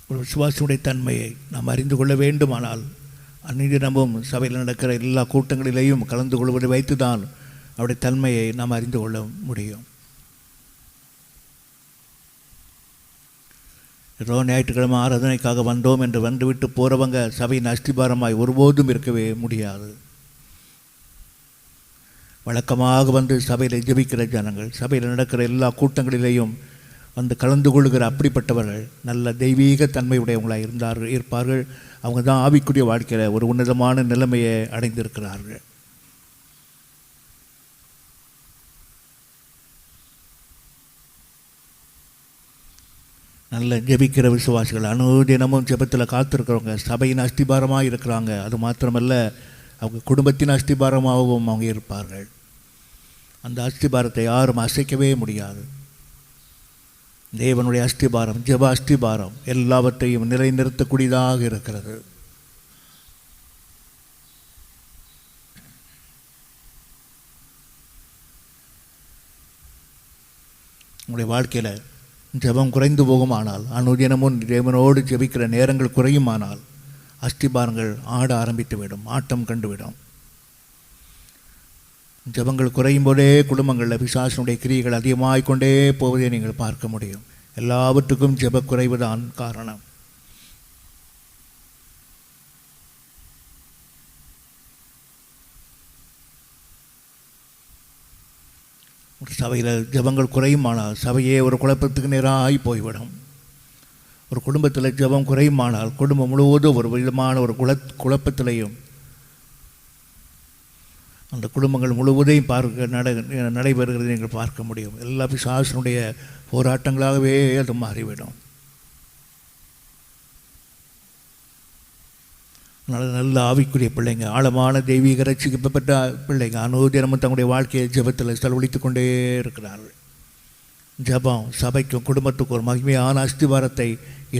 ஒரு விசுவாசியுடைய தன்மையை நாம் அறிந்து கொள்ள வேண்டுமானால் அன்னிதினமும் சபையில் நடக்கிற எல்லா கூட்டங்களிலேயும் கலந்து கொள்வதை வைத்துதான் அவருடைய தன்மையை நாம் அறிந்து கொள்ள முடியும். ஏதோ ஞாயிற்றுக்கிழமை ஆராதனைக்காக வந்தோம் என்று வந்துவிட்டு போகிறவங்க சபையின் அஸ்திபாரமாய் ஒருபோதும் இருக்கவே முடியாது. வழக்கமாக வந்து சபையில் ஜெபிக்கிற ஜனங்கள், சபையில் நடக்கிற எல்லா கூட்டங்களிலேயும் வந்து கலந்து கொள்ளுகிற அப்படிப்பட்டவர்கள் நல்ல தெய்வீக தன்மையுடையவங்களாக இருப்பார்கள். அவங்க தான் ஆவிக்குரிய வாழ்க்கையில் ஒரு உன்னதமான நிலைமையை அடைந்திருக்கிறார்கள். நல்ல ஜெபிக்கிற விசுவாசிகள், அனுதினமும் ஜெபத்தில் காத்திருக்கிறவங்க சபையின் அஸ்திபாரமாக இருக்கிறாங்க. அது மாத்திரமல்ல, அவங்க குடும்பத்தின் அஸ்திபாரமாகவும் அவங்க இருப்பார்கள். அந்த அஸ்திபாரத்தை யாரும் அசைக்கவே முடியாது. தேவனுடைய அஸ்திபாரம், ஜெப அஸ்திபாரம் எல்லாவற்றையும் நிலைநிறுத்தக்கூடியதாக இருக்கிறது. உங்களுடைய வாழ்க்கையில் ஜெபம் குறைந்து போகுமானால், அனுதினமும் தேவனோடு ஜெபிக்கிற நேரங்கள் குறையுமானால் அஸ்திபாரங்கள் ஆட ஆரம்பித்துவிடும், ஆட்டம் கண்டுவிடும். ஜெபங்கள் குறையும் போதே குடும்பங்களில் பிசாசினுடைய கிரியைகள் அதிகமாகிக்கொண்டே போவதை நீங்கள் பார்க்க முடியும். எல்லாவற்றுக்கும் ஜெப குறைவுதான் காரணம். ஒரு சபையில் ஜெபங்கள் குறையுமானால் சபையே ஒரு குழப்பத்துக்கு நேராகி போய்விடும். ஒரு குடும்பத்தில் ஜெபம் குறையுமானால் குடும்பம் முழுவதும் ஒரு விதமான ஒரு குழப்பத்திலையும் அந்த குடும்பங்கள் முழுவதையும் நடைபெறுகிறதை நீங்கள் பார்க்க முடியும். எல்லா பிசாசினுடைய போராட்டங்களாகவே அது மாறிவிடும். அதனால் நல்ல ஆவிக்குரிய பிள்ளைங்க, ஆழமான தெய்வீக ரட்சிக்கப்பட்ட பிள்ளைங்க அனுதினமும் தங்களுடைய வாழ்க்கையை ஜெபத்தில் செலவழித்து கொண்டே இருக்கிறார்கள். ஜெபம் சபைக்கும் குடும்பத்துக்கும் ஒரு மகிமையான அஸ்திவாரத்தை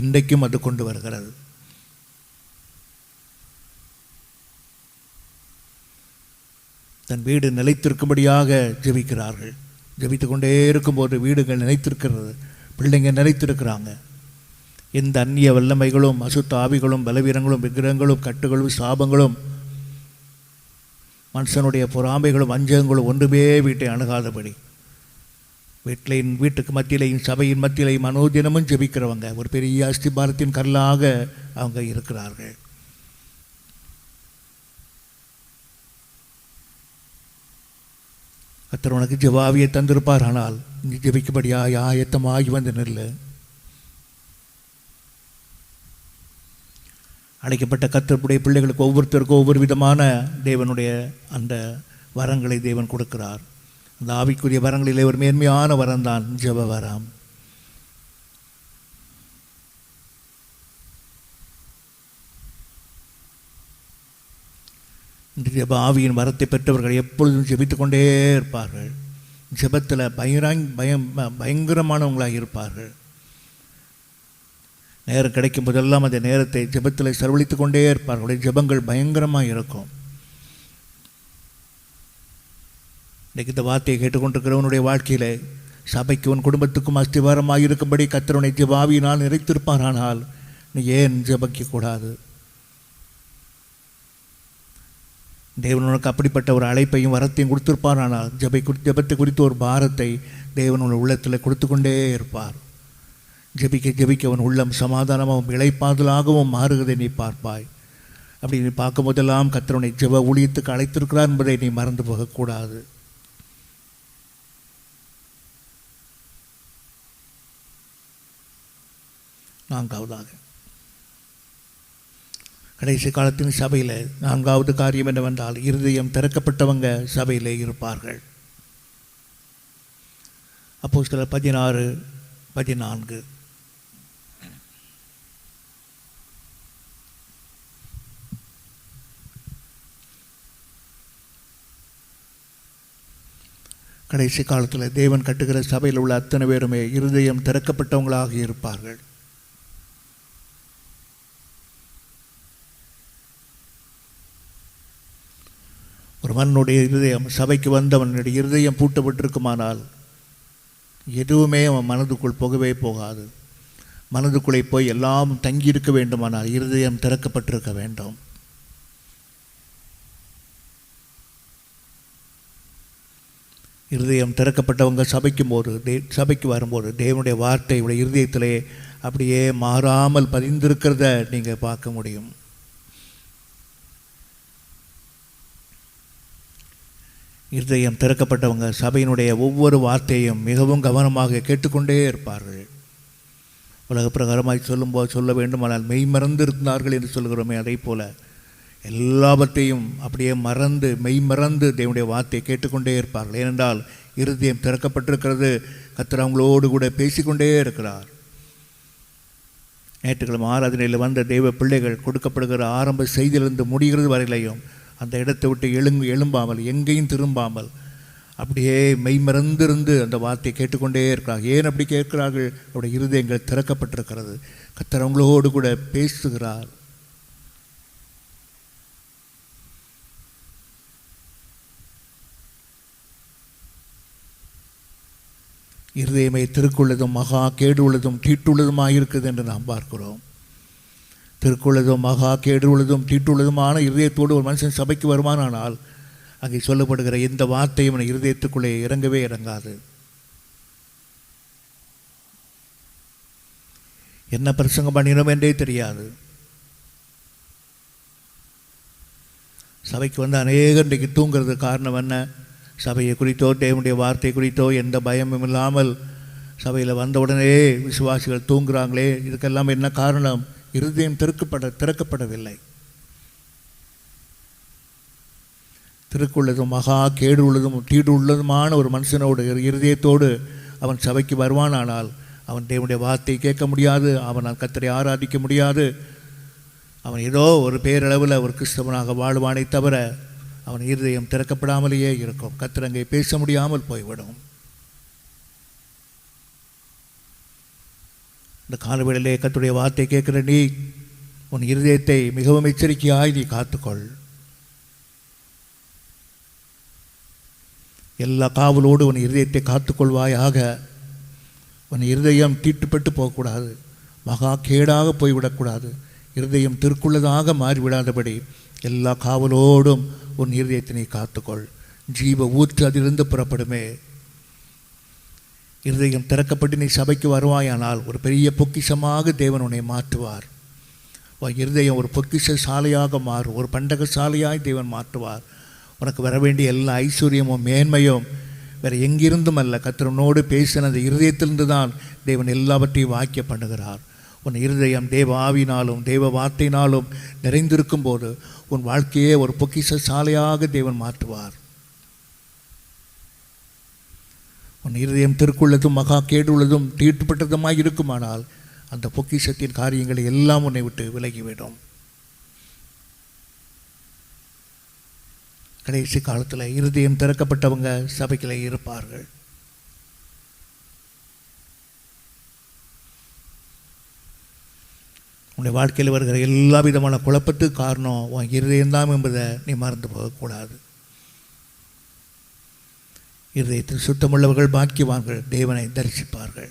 இன்றைக்கும் அது கொண்டு வருகிறது. தன் வீடு நிலைத்திருக்கும்படியாக ஜெபிக்கிறார்கள். ஜெபித்து கொண்டே இருக்கும்போது வீடுகள் நிலைத்திருக்கிறது, பிள்ளைங்க நிலைத்திருக்கிறாங்க. எந்த அந்நிய வல்லமைகளும், அசுத்த ஆவிகளும், பலவீனங்களும், விக்கிரகங்களும், கட்டுகளும், சாபங்களும், மனுஷனுடைய பொறாமைகளும், வஞ்சகங்களும் ஒன்றுமே வீட்டை அணுகாதபடி வீட்டுக்கு மத்தியிலையும் சபையின் மத்தியிலையும் அனுதினமும் ஜெபிக்கிறவங்க ஒரு பெரிய அஸ்திபாரத்தின் கல்லாக அவங்க இருக்கிறார்கள். கர்த்தர் உனக்கு ஜெபாவியை தந்திருப்பார். ஆனால் நீ ஜெபிக்கும்படியாய் ஆயத்தமாகி வந்து நில்லு. அழைக்கப்பட்ட கர்த்தருடைய பிள்ளைகளுக்கு ஒவ்வொருத்தருக்கும் ஒவ்வொரு விதமான தேவனுடைய அந்த வரங்களை தேவன் கொடுக்கிறார். அந்த ஆவிக்குரிய வரங்களிலே ஒரு மேன்மையான வரம் தான் ஜெப வரம். இந்த ஜெப ஆவியின் வரத்தை பெற்றவர்கள் எப்பொழுதும் ஜெபித்து கொண்டே இருப்பார்கள். ஜெபத்தில் பயங்கரமானவங்களாக இருப்பார்கள். நேரம் கிடைக்கும் போதெல்லாம் அந்த நேரத்தை ஜெபத்தில் செலவழித்து கொண்டே இருப்பார்கள். ஜெபங்கள் பயங்கரமாக இருக்கும். இன்றைக்கு இந்த வார்த்தையை கேட்டுக்கொண்டிருக்கிறவனுடைய வாழ்க்கையில் சபைக்கு உன் குடும்பத்துக்கும் அஸ்திவாரமாக இருக்கும்படி கர்த்தருடைய ஜெப ஆவியினால் நிறைத்திருப்பாரானால் நீ ஏன் ஜெபிக்கக்கூடாது? தேவன் உனக்கு அப்படிப்பட்ட ஒரு அழைப்பையும் வரத்தையும் கொடுத்திருப்பாரானால் ஜெபத்தை குறித்து ஒரு பாரத்தை தேவன் உன் உள்ளத்தில் கொடுத்து கொண்டே இருப்பார். ஜெபிக்க ஜெபிக்க அவன் உள்ளம் சமாதானமாகவும் இளைப்பாதலாகவும் மாறுகிறதை நீ பார்ப்பாய். அப்படி நீ பார்க்கும் போதெல்லாம் கர்த்தருடைய ஜெப ஊழியத்துக்கு அழைத்திருக்கிறார் என்பதை நீ மறந்து போகக்கூடாது. நான்காவதாக கடைசி காலத்தின் சபையில் நான்காவது காரியம் என்னவென்றால் இருதயம் திறக்கப்பட்டவங்க சபையிலே இருப்பார்கள். அப்போஸ்தலர் 16:14. கடைசி காலத்தில் தேவன் கட்டுகிற சபையில் உள்ள அத்தனை பேருமே இருதயம் திறக்கப்பட்டவங்களாக இருப்பார்கள். ஒரு மனுடைய இருதயம், சபைக்கு வந்தவனுடைய இருதயம் பூட்டப்பட்டிருக்குமானால் எதுவுமே அவன் மனதுக்குள் போகவே போகாது. மனதுக்குள்ளே போய் எல்லாம் தங்கியிருக்க வேண்டுமானால் இருதயம் திறக்கப்பட்டிருக்க வேண்டும். இருதயம் திறக்கப்பட்டவங்க சபைக்கு வரும்போது தேவனுடைய வார்த்தை உடைய இருதயத்திலே அப்படியே மாறாமல் பதிந்திருக்கிறத நீங்கள் பார்க்க முடியும். இருதயம் திறக்கப்பட்டவங்க சபையினுடைய ஒவ்வொரு வார்த்தையும் மிகவும் கவனமாக கேட்டுக்கொண்டே இருப்பார்கள். உலக பிரகாரமாய் சொல்ல வேண்டுமானால் மெய்மறந்து இருந்தார்கள் என்று சொல்கிறோமே, அதே போல் எல்லாவற்றையும் அப்படியே மறந்து மெய்மறந்து தேவனுடைய வார்த்தையை கேட்டுக்கொண்டே இருப்பார்கள். ஏனென்றால் இருதயம் திறக்கப்பட்டிருக்கிறது. கர்த்தர் அவங்களோடு கூட பேசிக்கொண்டே இருக்கிறார். ஞாயிற்றுக்கிழமை ஆராதனையில் வந்த தெய்வ பிள்ளைகள் கொடுக்கப்படுகிற ஆரம்ப செய்தியிலிருந்து முடிகிறது வரையிலையும் அந்த இடத்தை விட்டு எழும்பாமல் எங்கேயும் திரும்பாமல் அப்படியே மெய்மறந்திருந்து அந்த வார்த்தையை கேட்டுக்கொண்டே இருக்கிறார்கள். ஏன் அப்படி கேட்கிறார்கள்? அவருடைய இருதயங்கள் திறக்கப்பட்டிருக்கிறது. கர்த்தர் அவங்களோடு கூட பேசுகிறார். இருதயமை திருக்குள்ளதும் மகா கேடு உள்ளதும் தீட்டுள்ளதுமாக இருக்குது என்று நாம் பார்க்கிறோம். திருக்குள்ளதும் மகா கேடு உள்ளதும் தீட்டுள்ளதுமான இருதயத்தோடு ஒரு மனுஷன் சபைக்கு வருமானால் அங்கே சொல்லப்படுகிற எந்த வார்த்தையும் அவன் இருதயத்துக்குள்ளே இறங்கவே இறங்காது. என்ன பிரசங்கம் பண்ணினோம் என்றே தெரியாது. சபைக்கு வந்து அநேக இன்றைக்கு தூங்கிறது காரணம் என்ன? சபையை குறித்தோ தேவனுடைய வார்த்தை குறித்தோ எந்த பயமும் இல்லாமல் சபையில் வந்தவுடனே விசுவாசிகள் தூங்குறாங்களே, இதுக்கெல்லாம் என்ன காரணம்? இருதயம் திறக்கப்படவில்லை. திருக்குள்ளதும் மகா கேடு உள்ளதும் தீடு உள்ளதுமான ஒரு மனுஷனோடு இருதயத்தோடு அவன் சபைக்கு வருவானானால் அவன் தேவனுடைய வார்த்தையை கேட்க முடியாது. அவன் கர்த்தரை ஆராதிக்க முடியாது. அவன் ஏதோ ஒரு பேரளவில் ஒரு கிறிஸ்தவனாக வாழ்வானை தவிர அவன் இருதயம் திறக்கப்படாமலேயே இருக்கும். கர்த்தர் அங்கே பேச முடியாமல் போய்விடும். இந்த காலவேளையிலே கர்த்தருடைய வார்த்தை கேட்கிற நீ உன் இருதயத்தை மிகவும் எச்சரிக்கையாய் நீ காத்துக்கொள். எல்லா காவலோடு உன் இருதயத்தை காத்துக்கொள்வாயாக. உன் இருதயம் தீட்டுப்பட்டு போகக்கூடாது, மகா கேடாக போய்விடக்கூடாது. இருதயம் திருக்குள்ளதாக மாறிவிடாதபடி எல்லா காவலோடும் உன் இருதயத்தினை காத்துக்கொள். ஜீவ ஊற்று அதிலிருந்து புறப்படுமே. இருதயம் திறக்கப்பட்டு நீ சபைக்கு வருவாயானால் ஒரு பெரிய பொக்கிஷமாக தேவன் உன்னை மாற்றுவார். இருதயம் ஒரு பொக்கிஷ சாலையாக மாறும். ஒரு பண்டக சாலையாய் தேவன் மாற்றுவார். உனக்கு வர வேண்டிய எல்லா ஐஸ்வர்யமும் மேன்மையும் வேறு எங்கிருந்தும் அல்ல, கர்த்தரோடு பேசின அந்த இருதயத்திலிருந்து தான் தேவன் எல்லாவற்றையும் வாக்கிய பண்ணுகிறார். உன் இருதயம் தேவ ஆவினாலும் தேவ வார்த்தையினாலும் நிறைந்திருக்கும் போது உன் வாழ்க்கையே ஒரு பொக்கிஷ சாலையாக தேவன் மாற்றுவார். உன் இருதயம் திருக்குள்ளதும் மகா கேடுள்ளதும் தீட்டுப்பட்டதுமாய் இருக்குமானால் அந்த பொக்கிஷத்தின் காரியங்களை எல்லாம் உன்னை விட்டு விலகிவிடும். கடைசி காலத்தில் இருதயம் திறக்கப்பட்டவங்க சபைகளை இருப்பார்கள். உன்னுடைய வாழ்க்கையில் வருகிற எல்லா விதமான குழப்பத்துக்கு காரணம் உன் இருதயம்தான் என்பதை நீ மறந்து போகக்கூடாது. இருதயத்தில் சுத்தமுள்ளவர்கள் பாக்கியவான்கள், தேவனை தரிசிப்பார்கள்.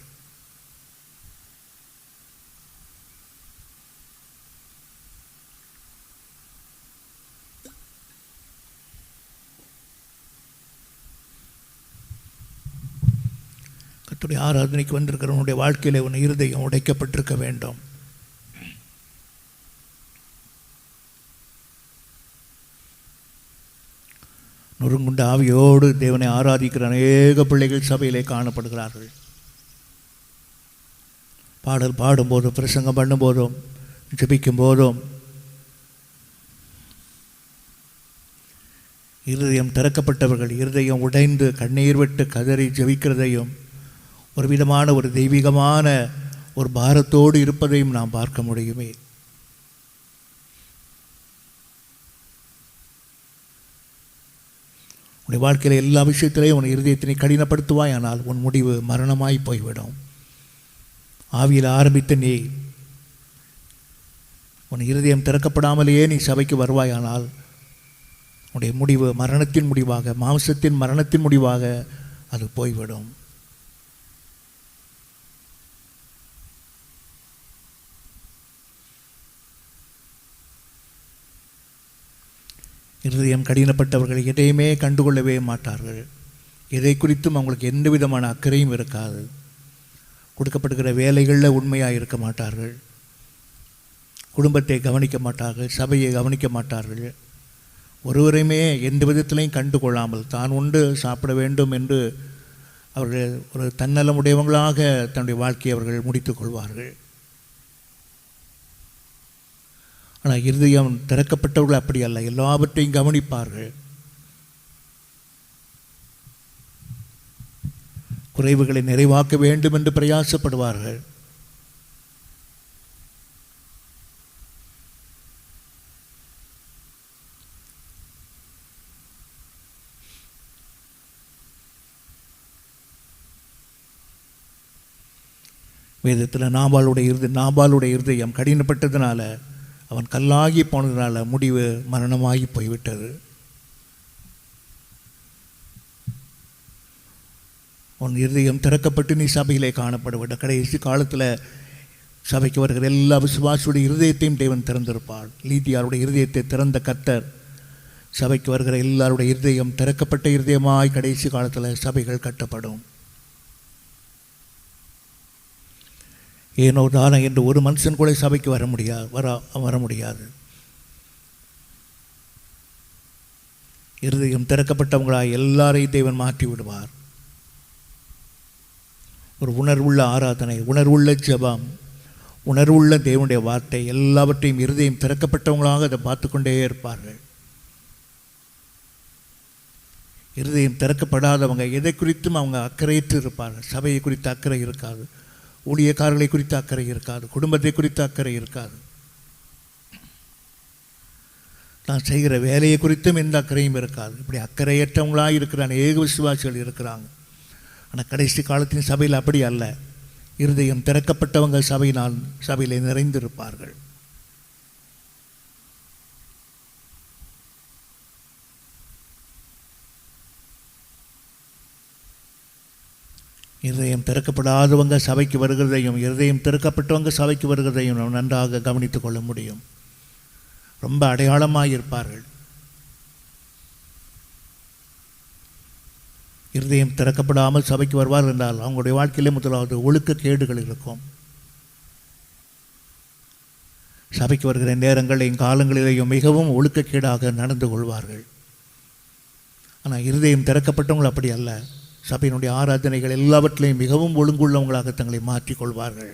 கர்த்தருடைய ஆராதனைக்கு வந்திருக்கிறவனுடைய வாழ்க்கையில் உன் இருதயம் உடைக்கப்பட்டிருக்க வேண்டும். நொறுங்குண்ட ஆவியோடு தேவனை ஆராதிக்கிற அநேக பிள்ளைகள் சபையிலே காணப்படுகிறார்கள். பாடல் பாடும்போதும் பிரசங்கம் பண்ணும்போதும் ஜெபிக்கும் போதும் இருதயம் திறக்கப்பட்டவர்கள் இருதயம் உடைந்து கண்ணீர் விட்டு கதறி ஜெபிக்கிறதையும் ஒரு விதமான ஒரு தெய்வீகமான ஒரு பாரத்தோடு இருப்பதையும் நாம் பார்க்க முடியுமே. உன்னுடைய வாழ்க்கையில் எல்லா விஷயத்திலையும் உன் இருதயத்தினை கடினப்படுத்துவாய், ஆனால் உன் முடிவு மரணமாய் போய்விடும். ஆவியில் ஆரம்பித்த நீ உன் இருதயம் திறக்கப்படாமலேயே நீ சபைக்கு வருவாயானால் உன்னுடைய முடிவு மரணத்தின் முடிவாக, மாம்சத்தின் மரணத்தின் முடிவாக அது போய்விடும். இருதயம் கடினப்பட்டவர்கள் எதையுமே கண்டுகொள்ளவே மாட்டார்கள். எதை குறித்தும் அவங்களுக்கு எந்த விதமான அக்கறையும் இருக்காது. கொடுக்கப்படுகிற வேலைகளில் உண்மையாக இருக்க மாட்டார்கள். குடும்பத்தை கவனிக்க மாட்டார்கள். சபையை கவனிக்க மாட்டார்கள். ஒருவரையுமே எந்த விதத்திலையும் கண்டுகொள்ளாமல் தான் உண்டு சாப்பிட வேண்டும் என்று அவர்கள் ஒரு தன்னலமுடையவங்களாக தன்னுடைய வாழ்க்கையை அவர்கள் முடித்துக் கொள்வார்கள். ஆனால் இருதயம் திறக்கப்பட்டவர்கள் அப்படி அல்ல, எல்லாவற்றையும் கவனிப்பார்கள். குறைவுகளை நிறைவாக்க வேண்டும் என்று பிரயாசப்படுவார்கள். வேதத்தில் நாபாலுடைய இருதயம் கடினப்பட்டதுனால, அவன் கல்லாகி போனதுனால முடிவு மரணமாகி போய்விட்டது. உன் இருதயம் திறக்கப்பட்டு நீ சபையிலே காணப்பட கடைசி காலத்தில் சபைக்கு வருகிற எல்லா விசுவாசியுடைய இருதயத்தையும் தேவன் திறந்திருப்பாள். லீதியாருடைய இருதயத்தை திறந்த கர்த்தர் சபைக்கு வருகிற எல்லாருடைய இருதயம் திறக்கப்பட்ட இருதயமாய் கடைசி காலத்தில் சபைகள் கட்டப்படும். ஏனோ தானே என்று ஒரு மனுஷன் கூட சபைக்கு வர முடியாது. இருதயம் திறக்கப்பட்டவங்களாய் எல்லாரையும் தேவன் மாற்றி விடுவார். ஒரு உணர்வுள்ள ஆராதனை, உணர்வுள்ள ஜெபம், உணர்வுள்ள தேவனுடைய வார்த்தை எல்லாவற்றையும் இருதயம் திறக்கப்பட்டவங்களாக அதை பார்த்து கொண்டே இருப்பார்கள். இருதயம் திறக்கப்படாதவங்க எதை குறித்தும் அவங்க அக்கறையற்று இருப்பார்கள். சபையை குறித்து அக்கறை இருக்காது, ஊழியக்காரர்களை குறித்து அக்கறை இருக்காது, குடும்பத்தை குறித்து அக்கறை இருக்காது, நான் செய்கிற வேலையை குறித்தும் எந்த அக்கறையும் இருக்காது. இப்படி அக்கறையற்றவங்களாக இருக்கிற அநேக விசுவாசிகள் இருக்கிறாங்க. ஆனால் கடைசி காலத்தின் சபையில் அப்படி அல்ல. இருதயம் திறக்கப்பட்டவங்க சபையில் நிறைந்திருப்பார்கள். இருதயம் திறக்கப்படாதவங்க சபைக்கு வருகிறதையும் இருதயம் திறக்கப்பட்டவங்க சபைக்கு வருகிறதையும் நாம் நன்றாக கவனித்து கொள்ள முடியும். ரொம்ப அடையாளமாக இருப்பார்கள். இருதயம் திறக்கப்படாமல் சபைக்கு வருவார் என்றால் அவங்களுடைய வாழ்க்கையிலே முதலாவது ஒழுக்கக்கேடுகள் இருக்கும். சபைக்கு வருகிற நேரங்களையும் காலங்களிலேயும் மிகவும் ஒழுக்கக்கேடாக நடந்து கொள்வார்கள். ஆனால் இருதயம் திறக்கப்பட்டவங்கள் அப்படி அல்ல. சபையினுடைய ஆராதனைகள் எல்லாவற்றிலையும் மிகவும் ஒழுங்குள்ளவங்களாக தங்களை மாற்றிக்கொள்வார்கள்.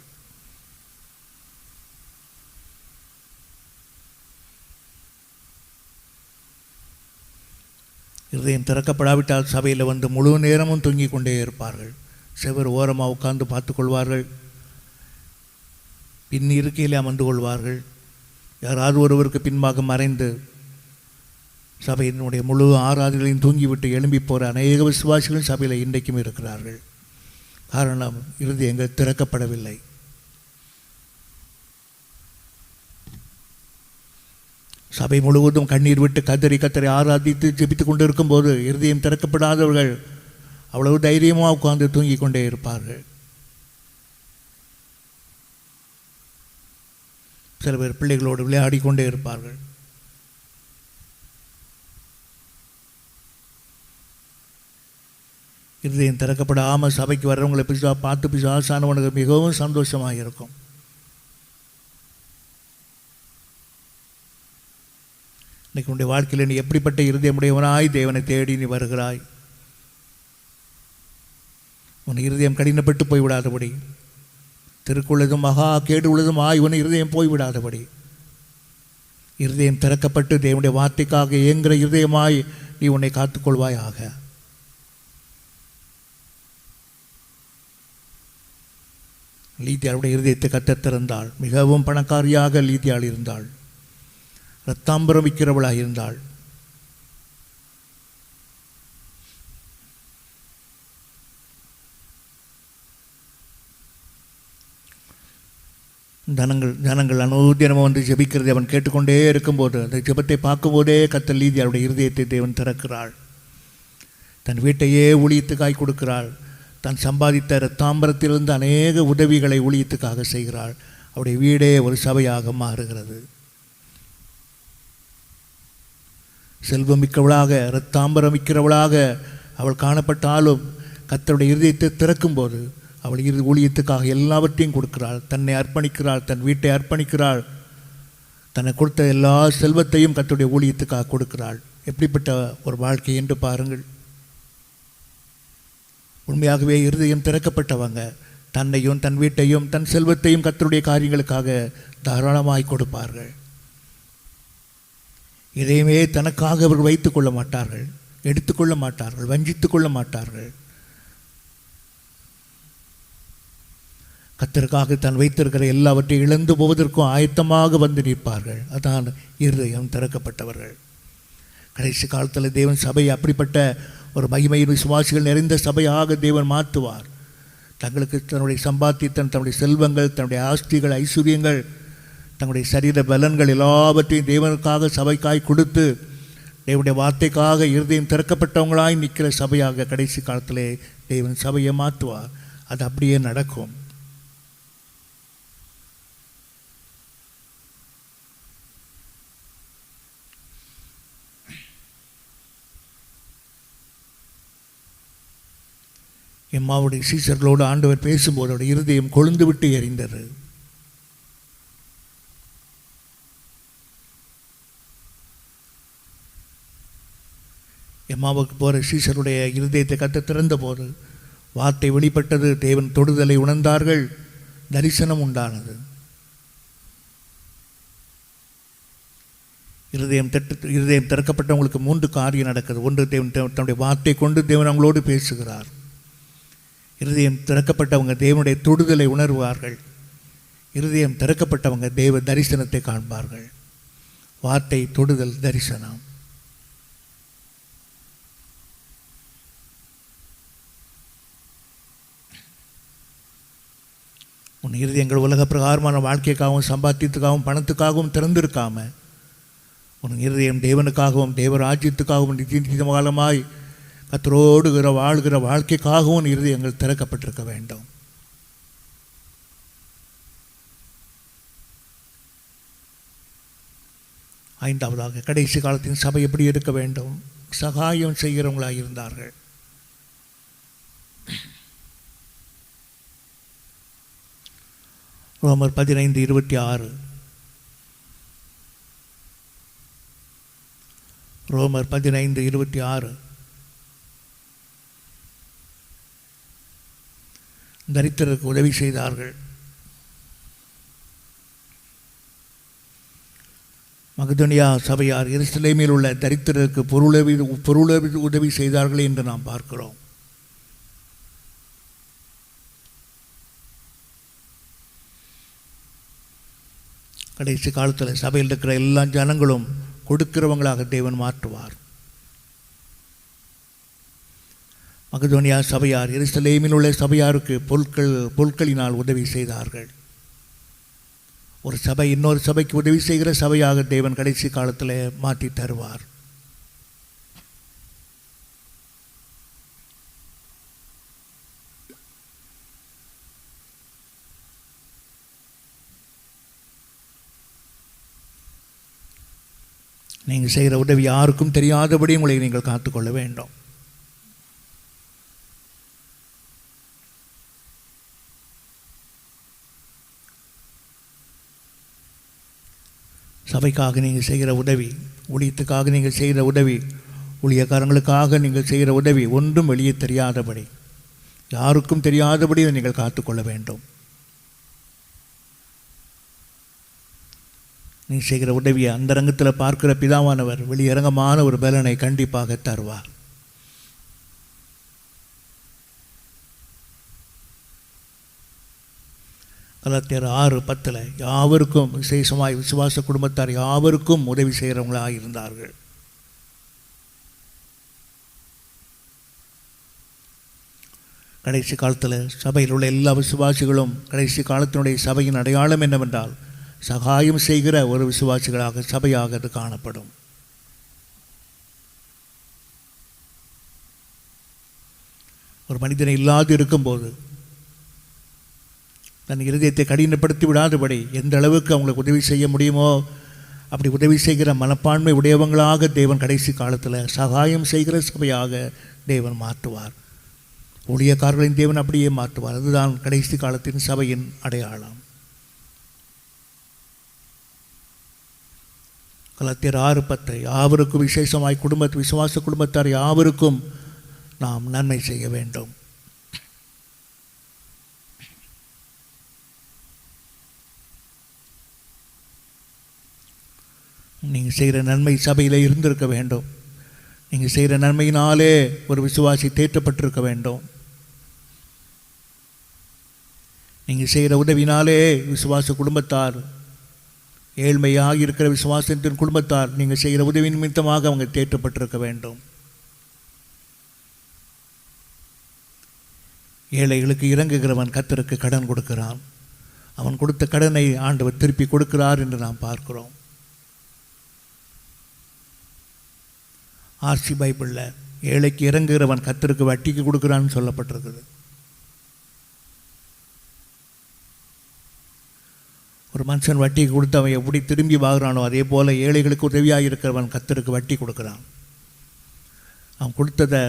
இருதயம் திறக்கப்படாவிட்டால் சபையில் வந்து முழு நேரமும் தொங்கிக் கொண்டே இருப்பார்கள். செவர் ஓரமாக உட்கார்ந்து பார்த்து கொள்வார்கள். பின் இருக்கையில் அமர்ந்து கொள்வார்கள். யாராவது ஒருவருக்கு பின்பாக மறைந்து சபையினுடைய முழு ஆராதனைகளையும் தூங்கிவிட்டு எழும்பி போகிற அநேக விசுவாசிகளும் சபையில் இன்றைக்கும் இருக்கிறார்கள். காரணம், இருதயங்கள் திறக்கப்படவில்லை. சபை முழுவதும் கண்ணீர் விட்டு கத்தரி ஆராதித்து ஜெபித்து கொண்டு இருக்கும்போது இருதயம் திறக்கப்படாதவர்கள் அவ்வளவு தைரியமாக உட்கார்ந்து தூங்கிக் கொண்டே இருப்பார்கள். சில பேர் பிள்ளைகளோடு விளையாடி கொண்டே இருப்பார்கள். இருதயம் திறக்கப்படாமல் சபைக்கு வர்றவங்களை பார்த்து பிசாசானவனுக்கு மிகவும் சந்தோஷமாக இருக்கும். இன்றைக்கு உன்னுடைய வாழ்க்கையில் நீ எப்படிப்பட்ட இருதயமுடையவனாய் தேவனை தேடி நீ வருகிறாய்? உன் இருதயம் கடினப்பட்டு போய்விடாதபடி திருக்குள்ளதும் மகா கேடு உள்ளதும் இவன் இருதயம் போய்விடாதபடி இருதயம் திறக்கப்பட்டு தேவனுடைய வார்த்தைக்காக இயங்குகிற இருதயமாய் நீ உன்னை காத்துக்கொள்வாயாக. லீதியாளுடைய இருதயத்தை கத்தர் திறந்தாள். மிகவும் பணக்காரியாக லீதியாள் இருந்தாள். இரத்தாம்பரம் விற்கிறவளாக இருந்தாள். ஜனங்கள் அனுதினமும் வந்து ஜெபிக்கிறது அவன் கேட்டுக்கொண்டே இருக்கும்போது அந்த ஜெபத்தை பார்க்கும்போதே கர்த்தர் லீதியாளுடைய இருதயத்தை தேவன் திறக்கிறாள். தன் வீட்டையே ஊழியத்துக்காய் கொடுக்கிறாள். தான் சம்பாதித்த இரத்தாம்பரத்திலிருந்து அநேக உதவிகளை ஊழியத்துக்காக செய்கிறாள். அவருடைய வீடே ஒரு சபையாக மாறுகிறது. செல்வம் மிக்கவளாக இரத்தாம்பரம் மிக்கிறவளாக அவள் காணப்பட்டாலும் கர்த்தருடைய இருதயத்தை திறக்கும்போது அவள் ஊழியத்துக்காக எல்லாவற்றையும் கொடுக்கிறாள். தன்னை அர்ப்பணிக்கிறாள். தன் வீட்டை அர்ப்பணிக்கிறாள். தன்னை கொடுத்த எல்லா செல்வத்தையும் கர்த்தருடைய ஊழியத்துக்காக கொடுக்கிறாள். எப்படிப்பட்ட ஒரு வாழ்க்கை என்று பாருங்கள். உண்மையாகவே இருதயம் திறக்கப்பட்டவங்க தன்னையும் தன் வீட்டையும் தன் செல்வத்தையும் கர்த்தருடைய காரியங்களுக்காக தாராளமாய் கொடுப்பார்கள். இதையுமே தனக்காக அவர்கள் வைத்துக் கொள்ள மாட்டார்கள், எடுத்துக்கொள்ள மாட்டார்கள், வஞ்சித்துக் கொள்ள மாட்டார்கள். கர்த்தருக்காக தான் வைத்திருக்கிற எல்லாவற்றையும் இழந்து போவதற்கும் ஆயத்தமாக வந்து நிற்பார்கள். அதான் இருதயம் திறக்கப்பட்டவர்கள். கடைசி காலத்தில் தேவன் சபை அப்படிப்பட்ட ஒரு மகிமையின் விசுவாசிகள் நிறைந்த சபையாக தேவன் மாற்றுவார். தங்களுக்கு தன்னுடைய சம்பாத்தியத்தன், தன்னுடைய செல்வங்கள், தன்னுடைய ஆஸ்திகள், ஐஸ்வர்யங்கள், தங்களுடைய சரீர பலன்கள் எல்லாவற்றையும் தேவனுக்காக சபைக்காய் கொடுத்து தேவனுடைய வார்த்தைக்காக இருதயம் திறக்கப்பட்டவங்களாய் நிற்கிற சபையாக கடைசி காலத்திலே தேவன் சபையை மாற்றுவார். அது அப்படியே நடக்கும். எம்மாவுடைய சீசர்களோடு ஆண்டவர் பேசும்போது அவருடைய இருதயம் கொழுந்து விட்டு எரிந்தது. எம்மாவுக்கு போகிற சீசருடைய இருதயத்தை கத்த திறந்த போது வார்த்தை வெளிப்பட்டது. தேவன் தொடுதலை உணர்ந்தார்கள். தரிசனம் உண்டானது. இருதயம் திறக்கப்பட்டவங்களுக்கு 3 காரியம் நடக்குது. ஒன்று, தேவன் தன்னுடைய வார்த்தை கொண்டு தேவன் அவங்களோடு பேசுகிறார். இருதயம் திறக்கப்பட்டவங்க தேவனுடைய தொடுதலை உணர்வார்கள். இருதயம் திறக்கப்பட்டவங்க தேவ தரிசனத்தை காண்பார்கள். வார்த்தை, தொடுதல், தரிசனம். உன் இருதயங்கள் உலக பிரகாரமான வாழ்க்கைக்காகவும் சம்பாத்தியத்துக்காகவும் பணத்துக்காகவும் திறந்திருக்காம உன் இருதயம் தேவனுக்காகவும் தேவராஜ்யத்துக்காகவும் நித்திய காலமாய் கர்த்தரோடு வாழ்கிற வாழ்க்கைக்காகவும் இருதயங்கள் திறக்கப்பட்டிருக்க வேண்டும். ஐந்தாவதாக கடைசி காலத்தின் சபை எப்படி இருக்க வேண்டும்? சகாயம் செய்கிறவங்களாக இருந்தார்கள். ரோமர் 15:26. ரோமர் 15:26. தரித்திரருக்கு உதவி செய்தார்கள். மகதோனியா சபையார் எருசலேமில் உள்ள தரித்திரருக்கு பொருளவி உதவி செய்தார்கள் என்று நாம் பார்க்கிறோம். கடைசி காலத்தில் சபையில் இருக்கிற எல்லா ஜனங்களும் கொடுக்கிறவங்களாக தேவன் மாற்றுவார். மகதோனியா சபையார் எருசலேமில் உள்ள சபையாருக்கு பொருட்களினால் உதவி செய்தார்கள். ஒரு சபை இன்னொரு சபைக்கு உதவி செய்கிற சபையாக தேவன் கடைசி காலத்தில் மாற்றி தருவார். நீங்கள் செய்கிற உதவி யாருக்கும் தெரியாதபடி உங்களை நீங்கள் காத்துக்கொள்ள வேண்டும். சபைக்காக நீங்கள் செய்கிற உதவி, ஊழியத்துக்காக நீங்கள் செய்கிற உதவி, ஊழியக்காரங்களுக்காக நீங்கள் செய்கிற உதவி ஒன்றும் வெளியே தெரியாதபடி, யாருக்கும் தெரியாதபடி நீங்கள் காத்துக்கொள்ள வேண்டும். நீ செய்கிற உதவியை அந்த ரங்கத்தில் பார்க்கிற பிதாவானவர் வெளியரங்கமான ஒரு பலனை கண்டிப்பாக தருவார். கலாத்தியர் 6:10 யாவருக்கும் விசேஷமாய் விசுவாச குடும்பத்தார் யாவருக்கும் உதவி செய்கிறவங்களாக இருந்தார்கள். கடைசி காலத்தில் சபையில் உள்ள எல்லா விசுவாசிகளும் கடைசி காலத்தினுடைய சபையின் அடையாளம் என்னவென்றால் சகாயம் செய்கிற ஒரு விசுவாசிகளாக சபையாக அது காணப்படும். ஒரு மனிதனை இல்லாது இருக்கும்போது தன் இருதயத்தை கடினப்படுத்தி விடாதபடி எந்த அளவுக்கு அவங்களுக்கு உதவி செய்ய முடியுமோ அப்படி உதவி செய்கிற மனப்பான்மை உடையவங்களாக தேவன் கடைசி காலத்தில் சகாயம் செய்கிற சபையாக தேவன் மாற்றுவார். ஊழியக்காரர்களின் தேவன் அப்படியே மாற்றுவார். அதுதான் கடைசி காலத்தின் சபையின் அடையாளம். கலாத்தியர் 6:10 யாவருக்கும் விசேஷமாய் விசுவாச குடும்பத்தார் யாவருக்கும் நாம் நன்மை செய்ய வேண்டும். நீங்கள் செய்கிற நன்மை சபையில் இருந்திருக்க வேண்டும். நீங்கள் செய்கிற நன்மையினாலே ஒரு விசுவாசி தேற்றப்பட்டிருக்க வேண்டும். நீங்கள் செய்கிற உதவினாலே விசுவாச குடும்பத்தார் ஏழ்மையாக இருக்கிற விசுவாசத்தின் குடும்பத்தார் நீங்கள் செய்கிற உதவி நிமித்தமாக அவங்க தேற்றப்பட்டிருக்க வேண்டும். ஏழைகளுக்கு இறங்குகிறவன் கர்த்தருக்கு கடன் கொடுக்கிறான். அவன் கொடுத்த கடனை ஆண்டவர் திருப்பி கொடுக்கிறார் என்று நாம் பார்க்கிறோம். ஆர்சி பைபிளில் ஏழைக்கு இறங்குகிறவன் கர்த்தருக்கு வட்டிக்கு கொடுக்குறான்னு சொல்லப்பட்டிருக்குது. ஒரு மனுஷன் வட்டிக்கு கொடுத்து அவன் எப்படி திரும்பி வாங்குறானோ அதே போல் ஏழைகளுக்கு உதவியாக இருக்கிறவன் கர்த்தருக்கு வட்டி கொடுக்குறான். அவன் கொடுத்ததை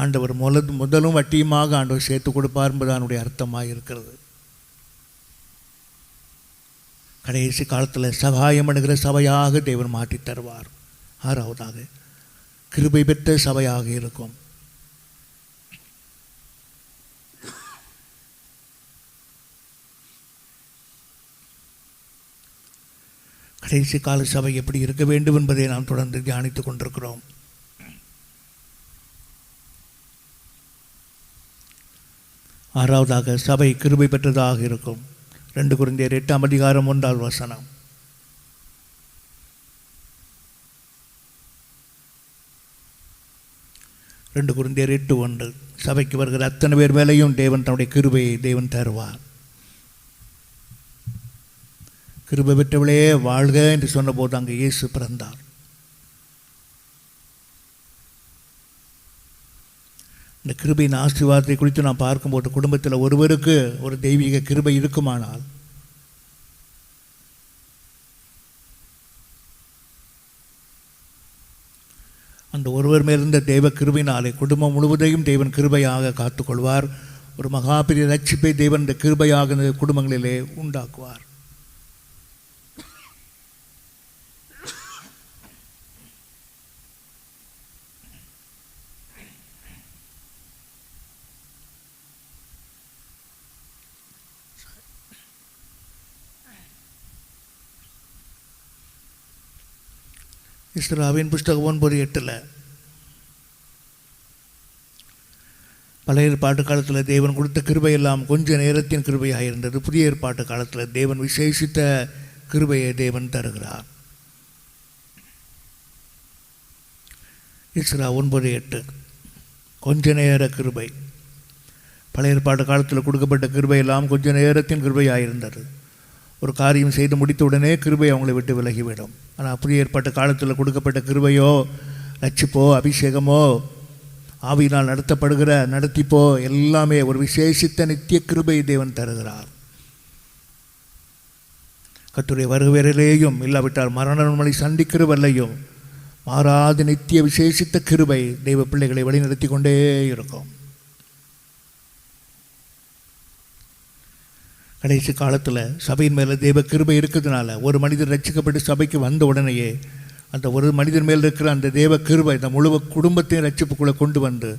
ஆண்டவர் முதலும் வட்டியுமாக ஆண்டவர் சேர்த்து கொடுப்பார் என்பது அவனுடைய அர்த்தமாக இருக்கிறது. கடைசி காலத்தில் சகாயம் அணுகிற சபையாக தேவன் மாற்றி தருவார். 6வது கிருபை பெற்ற சபையாக இருக்கும். கடைசி கால சபை எப்படி இருக்க வேண்டும் என்பதை நாம் தொடர்ந்து தியானித்துக் கொண்டிருக்கிறோம். ஆறாவதாக சபை கிருபை பெற்றதாக இருக்கும். 2 கொரிந்தியர் 8:1 2 கொரிந்தியர் 8:1 சபைக்கு வருகிற அத்தனை பேர் மேலேயும் தேவன் தன்னுடைய கிருபையை தேவன் தருவார். கிருபை பெற்றவளே வாழ்க என்று சொன்னபோது அங்கே இயேசு பிறந்தார். இந்த கிருபையின் ஆசீர்வாதத்தை குறித்து நாம் பார்க்கும்போது குடும்பத்தில் ஒருவருக்கு ஒரு தெய்வீக கிருபை இருக்குமானால் அந்த ஒருவர் மேலிருந்த தெய்வ கிருபையினாலே குடும்பம் முழுவதையும் தேவன் கிருபையாக காத்துக்கொள்வார். ஒரு மகாபெரிய ரட்சிப்பை தேவன் இந்த கிருபையாக இந்த குடும்பங்களிலே உண்டாக்குவார். இஸ்ராவின் புஸ்தகம் 9:8 பழைய ஏற்பாட்டு காலத்தில் தேவன் கொடுத்த கிருபை எல்லாம் கொஞ்ச நேரத்தின் கிருபையாக இருந்தது. புதிய ஏற்பாட்டு காலத்தில் தேவன் விசேஷித்த கிருபையை தேவன் தருகிறார். இஸ்ரா 9:8 கொஞ்ச நேர கிருபை. பழைய ஏற்பாட்டு காலத்தில் கொடுக்கப்பட்ட கிருபை எல்லாம் கொஞ்ச நேரத்தின் கிருபையாக இருந்தது. ஒரு காரியம் செய்து முடித்த உடனே கிருபை அவங்களை விட்டு விலகிவிடும். ஆனால் புதிய ஏற்பாட்டு காலத்தில் கொடுக்கப்பட்ட கிருபையோ ரட்சிப்போ அபிஷேகமோ ஆவியினால் நடத்தப்படுகிற நடத்திப்போ எல்லாமே ஒரு விசேஷித்த நித்திய கிருபை தேவன் தருகிறார். கர்த்தருடைய வருகையிலேயும் இல்லாவிட்டால் மரண நம்மளை சந்திக்கிற வல்லையும் மாறாத நித்திய விசேஷித்த கிருபை தெய்வ பிள்ளைகளை வழிநடத்தி கொண்டே இருக்கும். கடைசி காலத்தில் சபையின் மேலே தெய்வ கிருபை இருக்கிறதுனால ஒரு மனிதர் ரட்சிக்கப்பட்டு சபைக்கு வந்த உடனேயே அந்த ஒரு மனிதர் மேல் இருக்கிற அந்த தேவ கிருபை இந்த முழு குடும்பத்தையும் ரட்சிப்புக்குள்ளே கொண்டு வந்து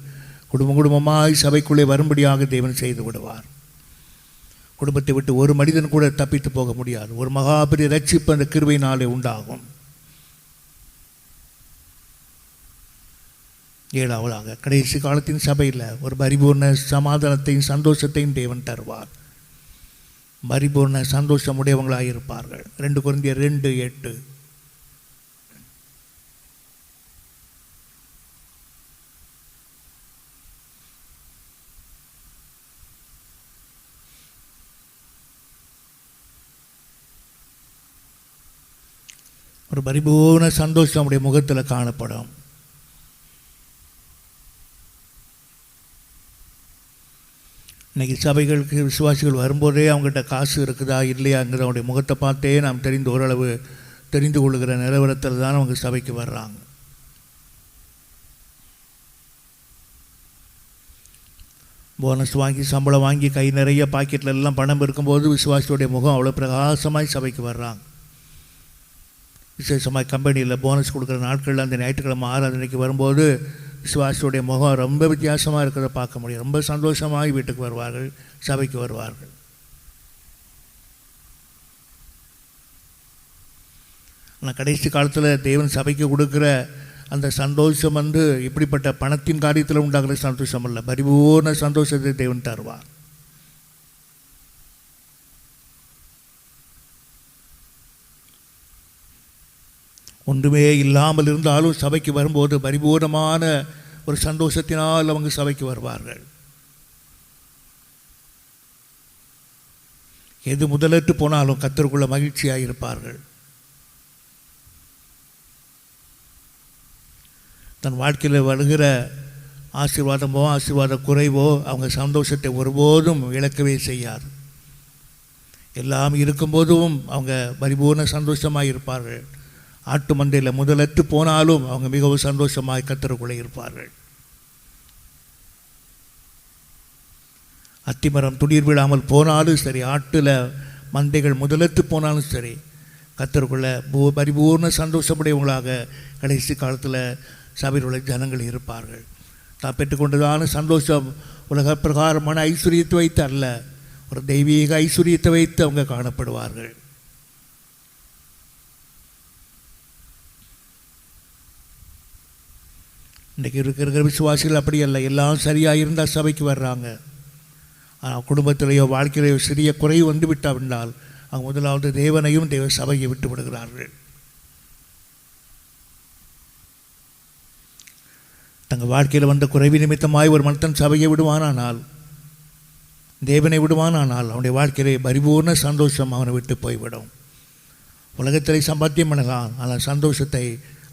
குடும்பமாய் சபைக்குள்ளே வரும்படியாக தேவன் செய்து விடுவார். குடும்பத்தை விட்டு ஒரு மனிதன் கூட தப்பித்து போக முடியாது. ஒரு மகாபெரிய ரட்சிப்பு அந்த கிருபையினாலே உண்டாகும். 7ஆவதாக கடைசி காலத்தின் சபையில் ஒரு பரிபூர்ண சமாதானத்தையும் சந்தோஷத்தையும் தேவன் தருவார். பரிபூர்ண சந்தோஷம் உடையவங்களாக இருப்பார்கள். 2 கொரிந்தியர் 2:8. ஒரு பரிபூர்ண சந்தோஷம் நம்முடைய முகத்தில் காணப்படும். இன்றைக்கி சபைகளுக்கு விசுவாசிகள் வரும்போதே அவங்ககிட்ட காசு இருக்குதா இல்லையாங்கிறது அவங்களுடைய முகத்தை பார்த்தே நாம் ஓரளவு தெரிந்து கொள்ளுகிற நிலவரத்தில் தான் அவங்க சபைக்கு வர்றாங்க. போனஸ் வாங்கி சம்பளம் வாங்கி கை நிறைய பாக்கெட்டில் எல்லாம் பணம் இருக்கும்போது விசுவாசியோடைய முகம் அவ்வளோ பிரகாசமாய் சபைக்கு வர்றாங்க. விசேஷமாக கம்பெனியில் போனஸ் கொடுக்குற நாட்களில் அந்த ஞாயிற்றுக்கிழமை ஆராதனைக்கு வரும்போது விசுவாசியுடைய முகம் ரொம்ப வித்தியாசமாக இருக்கிறத பார்க்க முடியும். ரொம்ப சந்தோஷமாக வீட்டுக்கு வருவார்கள், சபைக்கு வருவார்கள். ஆனால் கடைசி காலத்தில் தேவன் சபைக்கு கொடுக்குற அந்த சந்தோஷம் இப்படிப்பட்ட பணத்தின் காரியத்தில் உண்டாகிற சந்தோஷம் அல்ல, பரிபூர்ண சந்தோஷத்தை தேவன் தருவார். ஒன்றுமே இல்லாமல் இருந்தாலும் சபைக்கு வரும்போது பரிபூர்ணமான ஒரு சந்தோஷத்தினால் அவங்க சபைக்கு வருவார்கள். எது முதலற்று போனாலும் கர்த்தருக்குள்ள மகிழ்ச்சியாக இருப்பார்கள். தன் வாழ்க்கையில் வருகிற ஆசீர்வாதமோ ஆசீர்வாத குறைவோ அவங்க சந்தோஷத்தை ஒருபோதும் இழக்கவே செய்யாது. எல்லாம் இருக்கும்போதும் அவங்க பரிபூர்ண சந்தோஷமாக இருப்பார்கள். ஆட்டு மந்தையில் முதலற்று போனாலும் அவங்க மிகவும் சந்தோஷமாக கர்த்தருக்குள்ளே இருப்பார்கள். அத்திமரம் துளிர் விடாமல் போனாலும் சரி, ஆட்டில் மந்தைகள் முதலற்று போனாலும் சரி, கர்த்தருக்குள்ளே பரிபூர்ண சந்தோஷமுடையவங்களாக கடைசி காலத்தில் சபையில் உள்ள ஜனங்கள் இருப்பார்கள். தான் பெற்றுக்கொண்டதான சந்தோஷம் உலக பிரகாரமான ஐஸ்வர்யத்தை வைத்து அல்ல, ஒரு தெய்வீக ஐஸ்வர்யத்தை வைத்து அவங்க காணப்படுவார்கள். இன்றைக்கி இருக்கிற விசுவாசிகள் அப்படி அல்ல. எல்லாம் சரியாக இருந்தால் சபைக்கு வர்றாங்க. ஆனால் குடும்பத்திலேயோ வாழ்க்கையிலேயோ சிறிய குறைவு வந்து விட்டால் அவங்க முதலாவது தேவனையும் தேவ சபையை விட்டு விடுகிறார்கள். தங்கள் வாழ்க்கையில் வந்த குறைவு நிமித்தமாய் ஒரு மனிதன் சபையை விடுவானானால், தேவனை விடுவானானால் அவனுடைய வாழ்க்கையிலே பரிபூர்ண சந்தோஷம் அவனை விட்டு போய்விடும். உலகத்திலே சம்பாத்தியம் பண்ணலாம், ஆனால் சந்தோஷத்தை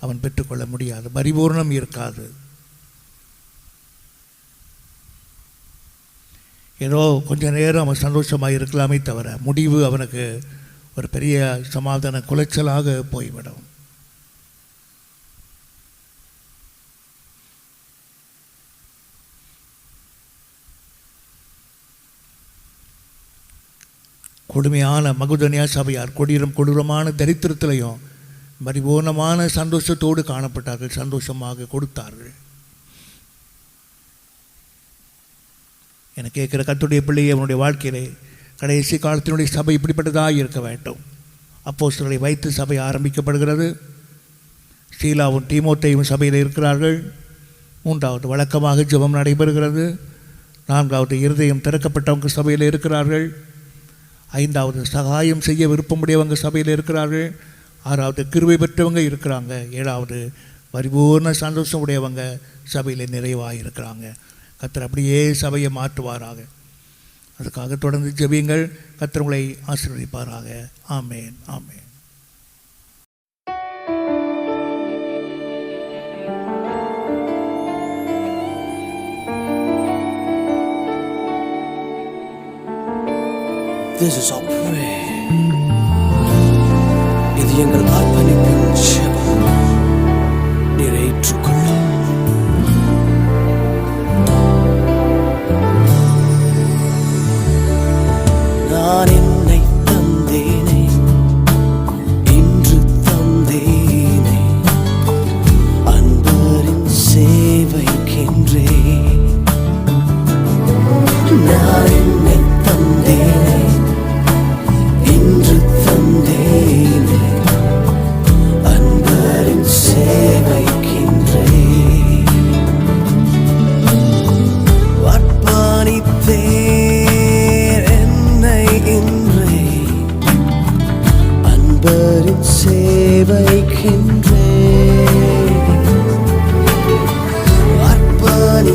அவன் பெற்றுக்கொள்ள முடியாது, பரிபூர்ணம் இருக்காது. ஏதோ கொஞ்ச நேரம் அவன் சந்தோஷமாக இருக்கலாமே தவிர முடிவு அவனுக்கு ஒரு பெரிய சமாதான குலைச்சலாக போய்விடும். கொடுமையான மகுதனியா சபையார் கொடூரமான தரித்திரத்திலையும் பரிபூர்ணமான சந்தோஷத்தோடு காணப்பட்டார்கள், சந்தோஷமாக கொடுத்தார்கள். என கேட்குற கர்த்தருடைய பிள்ளையை அவனுடைய வாழ்க்கையிலே கடைசி காலத்தினுடைய சபை இப்படிப்பட்டதாக இருக்க வேண்டும். அப்போஸ்தலரை வைத்து சபை ஆரம்பிக்கப்படுகிறது. சீலாவும் தீமோத்தேயும் சபையில் இருக்கிறார்கள். 3வது வழக்கமாக ஜெபம் நடைபெறுகிறது. 4வது இருதயம் திறக்கப்பட்டவங்க சபையில் இருக்கிறார்கள். 5வது சகாயம் செய்ய விருப்பமுடையவங்க சபையில் இருக்கிறார்கள். 6வது கிருபை பெற்றவங்க இருக்கிறாங்க. 7வது பரிபூர்ண சந்தோஷம் உடையவங்க சபையில் நிறைவாக இருக்கிறாங்க. கர்த்தர் அப்படியே சபையை மாற்றுவாராக. அதுக்காக தொடர்ந்து ஜெபியுங்கள். கர்த்தர் உங்களை ஆசீர்வதிப்பாராக. ஆமேன், ஆமேன். This is our prayer. இது எங்கள் அர்ப்பணிப்பின் ஜெபம். நீரை ஏற்றுக்கொள்ளும். நான் என்னை தந்தேனே, இன்று தந்தேனே, அன்பரின் சேவைக்கின்றே. நான் என்னை தந்தேனே,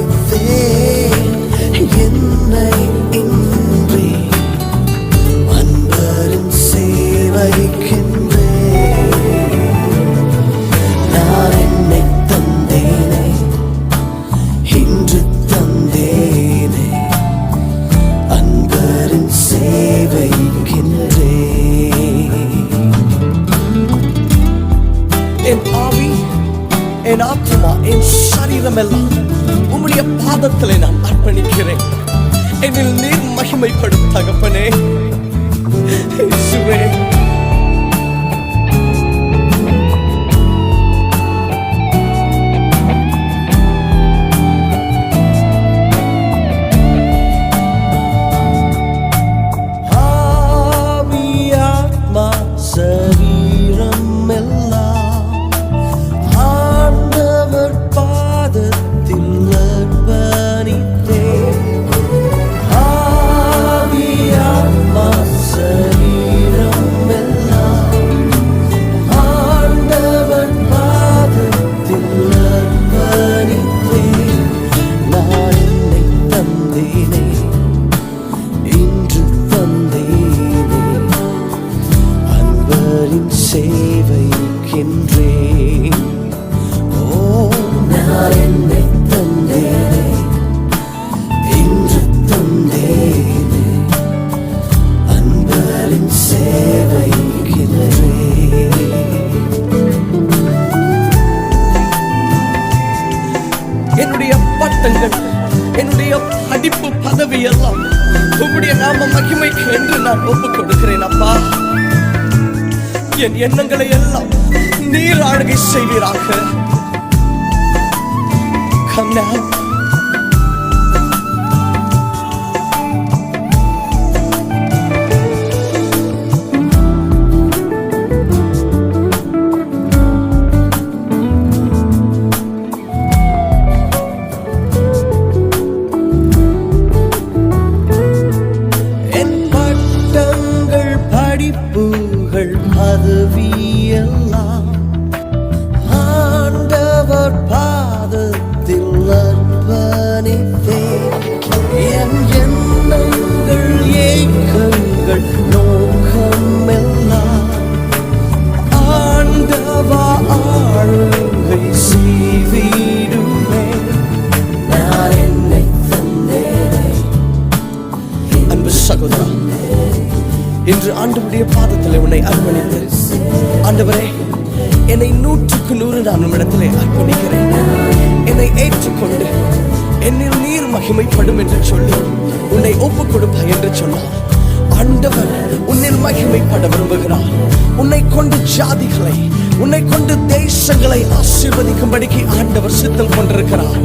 அர்ப்பணித்தேன் என்னை இன்றி அன்பரின் சேவைக்கின்றேன். நான் என்னை தந்தேனே, இன்று தந்தேனே, அன்பரின் சேவைக்கின்றேன். என் ஆவி, என் ஆத்மா, என் சரீரம் எல்லாம் உம்முடைய பாதத்திலே நான் அர்ப்பணிக்கிறேன். என்னில் நீர் மகிமைப்படும் தகப்பனே. இயேசுவே, ஆவி ஆத்மா சரீரம் எல்லாம் ஆண்டவர் பாதத்தில் அர்ப்பணித்தேன். ஆவி ஆத்மா சரீரம் எல்லாம் ஆண்டவர் பாதத்தில் அர்ப்பணித்தேன். நான் என்னை தந்தேனே, இன்று தந்தேனே, அன்பரின் சேவைக்கின்றேன். ஓ, நான் என்னை தந்தேனே, இன்று தந்தேனே, அன்பரின் சேவைக்கின்றேன். என்னுடைய பட்டங்கள், என்னுடைய படிப்பு பதவி எல்லாம் உம்முடைய நாம மகிமைக்கு என்று நான் ஒப்புக் கொடுக்கிறேன். அப்பா, என் எண்ணங்களை எல்லாம் நீர் ஆளுகை செய்வீராக. Come now. என் பட்டங்கள், படிப்புகள், பதவியெல்லாம் ஆண்டவர் பாதத்தில் அர்ப்பணித்தேன். என் எண்ணங்கள், ஏக்கங்கள், நோக்கம் எல்லாம் ஆண்டவா ஆளுகை செய்திடுவேன். நான் என்னை தந்தேனே. அன்பு சகோதரா, இன்று ஆண்டவருடைய பாதத்தில் உன்னை அர்ப்பணித்து, ஆண்டவரே, என்னை 100% நான் உம்மிடத்திலே அர்ப்பணிக்கிறேன், என்னை ஏற்றுக்கொண்டு என்னில் நீர் மகிமைப்படும் என்று சொல்லி உன்னை ஒப்புக் கொடுப்பாய் என்று சொன்னார். ஆண்டவர் உன்னில் மகிமைப்பட விரும்புகிறார். உன்னை கொண்டு ஜாதிகளை, உன்னை கொண்டு தேசங்களை ஆசீர்வதிக்கும்படிக்கு ஆண்டவர் சித்தம் கொண்டிருக்கிறார்.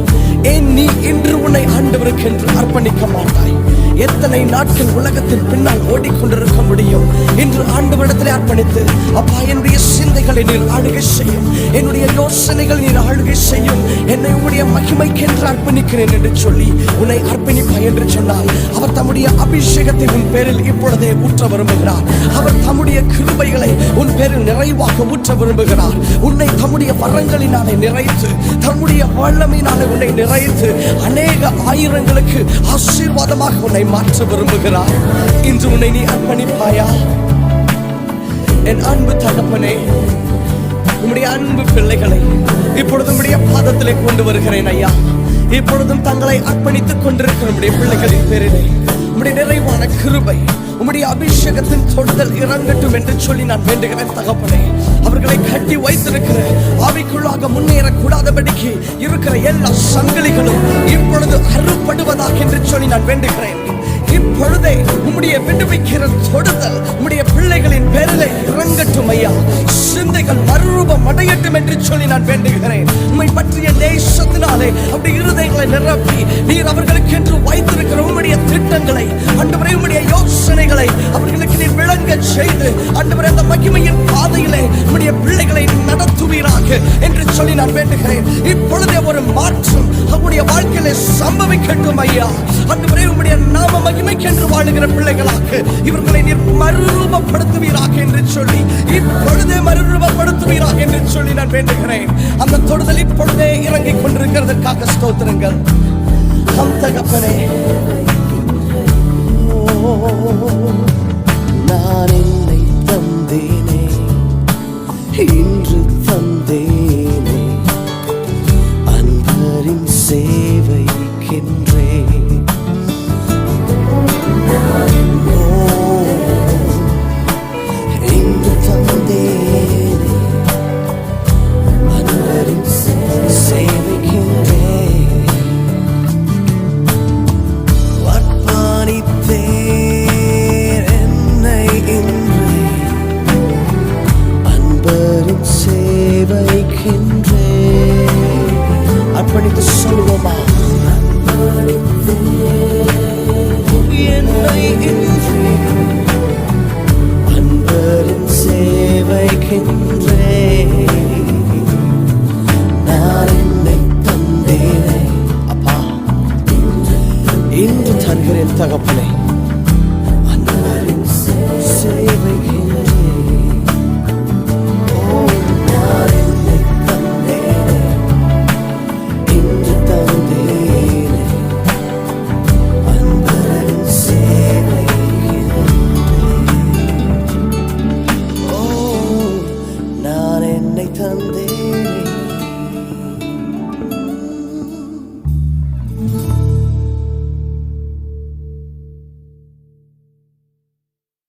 ஏன் நீ இன்று உன்னை ஆண்டவருக்கு என்று அர்ப்பணிக்க மாட்டாய்? எத்தனை நாட்கள் உலகத்தின் பின்னால் ஓடிக்கொண்டிருக்க முடியும்? இன்று ஆண்டவரிடத்திலே அர்ப்பணித்து, அப்பா, என்னுடைய சிந்தைகளை நீர் ஆளுகை செய்யும், என்னுடைய யோசனைகள் நீர் ஆளுகை செய்யும், என்னை உம்முடைய மகிமைக்கு என்று அர்ப்பணிக்கிறேன் என்று சொல்லி உன்னை அர்ப்பணிப்பாய் என்று சொன்னால், அவர் தம்முடைய அபிஷேகத்தை உன் பேரில் இப்பொழுதே ஊற்ற விரும்புகிறார். அவர் தம்முடைய கிருபைகளை உன் பேரில் நிறைவாக ஊற்ற விரும்புகிறார். உன்னை தம்முடைய வரங்களினாலே நிறைத்து, தம்முடைய வல்லமையினாலே உன்னை நிறைத்து, அநேக ஆயிரங்களுக்கு ஆசீர்வாதமாக உன்னை மாற்ற விரும்புகிறார். இன்று உன்னை நீ அர்ப்பணிப்பாயா? என் அன்பு தகப்பனே, உம்முடைய அன்பு பிள்ளைகளை இப்பொழுது உம்முடைய பாதத்திலே கொண்டு வருகிறேன் ஐயா. இப்பொழுதும் தங்களை அர்ப்பணித்துக் கொண்டிருக்கிற உம்முடைய பிள்ளைகளின் பேரிலே உம்முடைய நிறைவான கிருபை, உம்முடைய அபிஷேகத்தின் தொடுதல் இறங்கட்டும் என்று சொல்லி நான் வேண்டுகிறேன் தகப்பனே. அவர்களை கட்டி வைத்திருக்கிற ஆவிக்குள்ளாக முன்னேறக்கூடாதபடிக்கு இருக்கிற எல்லா சங்கிலிகளும் இப்பொழுது அறுபடுவதாக என்று சொல்லி நான் வேண்டுகிறேன். இப்பொழுதே உம்முடைய விடுவிக்கிற தொடுதல் உம்முடைய பிள்ளைகளின் பேரிலே இறங்கட்டும் ஐயா. சிந்தைகள் மறுரூபம் அடையட்டும் என்று சொல்லி நான் வேண்டுகிறேன். உம்மை பற்றிய நேசத்தினாலே அப்படி இருதயங்களை நிரப்பி நீர் அவர்களுக்கு என்று வைத்திருக்கிற உம்முடைய திட்டங்களை, ஆண்டவரே, உம்முடைய யோசனைகளை அவர்களுக்கு நீர் விளங்க செய்து, ஆண்டவரே, அந்த மகிமையின் பாதையிலே உம்முடைய பிள்ளைகளை நடத்துவீராக என்று சொல்லி நான் வேண்டுகிறேன். இப்பொழுதே ஒரு மாற்றம் அவருடைய வாழ்க்கையிலே சம்பவிக்கட்டும் ஐயா. ஆண்டவரே, உம்முடைய நாம மகிமைக்கென்று வாழுகிற பிள்ளைகளாக இவர்களை நீர் மறுரூபப்படுத்துவீராக என்று சொல்லி இப்பொழுதே மறுரூபப்படுத்துவீராக என்று சொல்லி நான் வேண்டுகிறேன். அந்த தொடுதல் இப்பொழுதே இறங்கிக் கொண்டிருக்கிறதற்காக ஸ்தோத்திரங்கள். தகப்பனே, நான் என்னை தந்தேனே, இன்று தந்தேனே, அன்பரின் சேவைக்கின்றே. இன்று தந்தேனே, அன்பரின் சேவைக்கின்றே. அர்ப்பணித்து சொல்லுவோமா? என்னை இன்றி அன்பரின் சேவைக்கின்றே.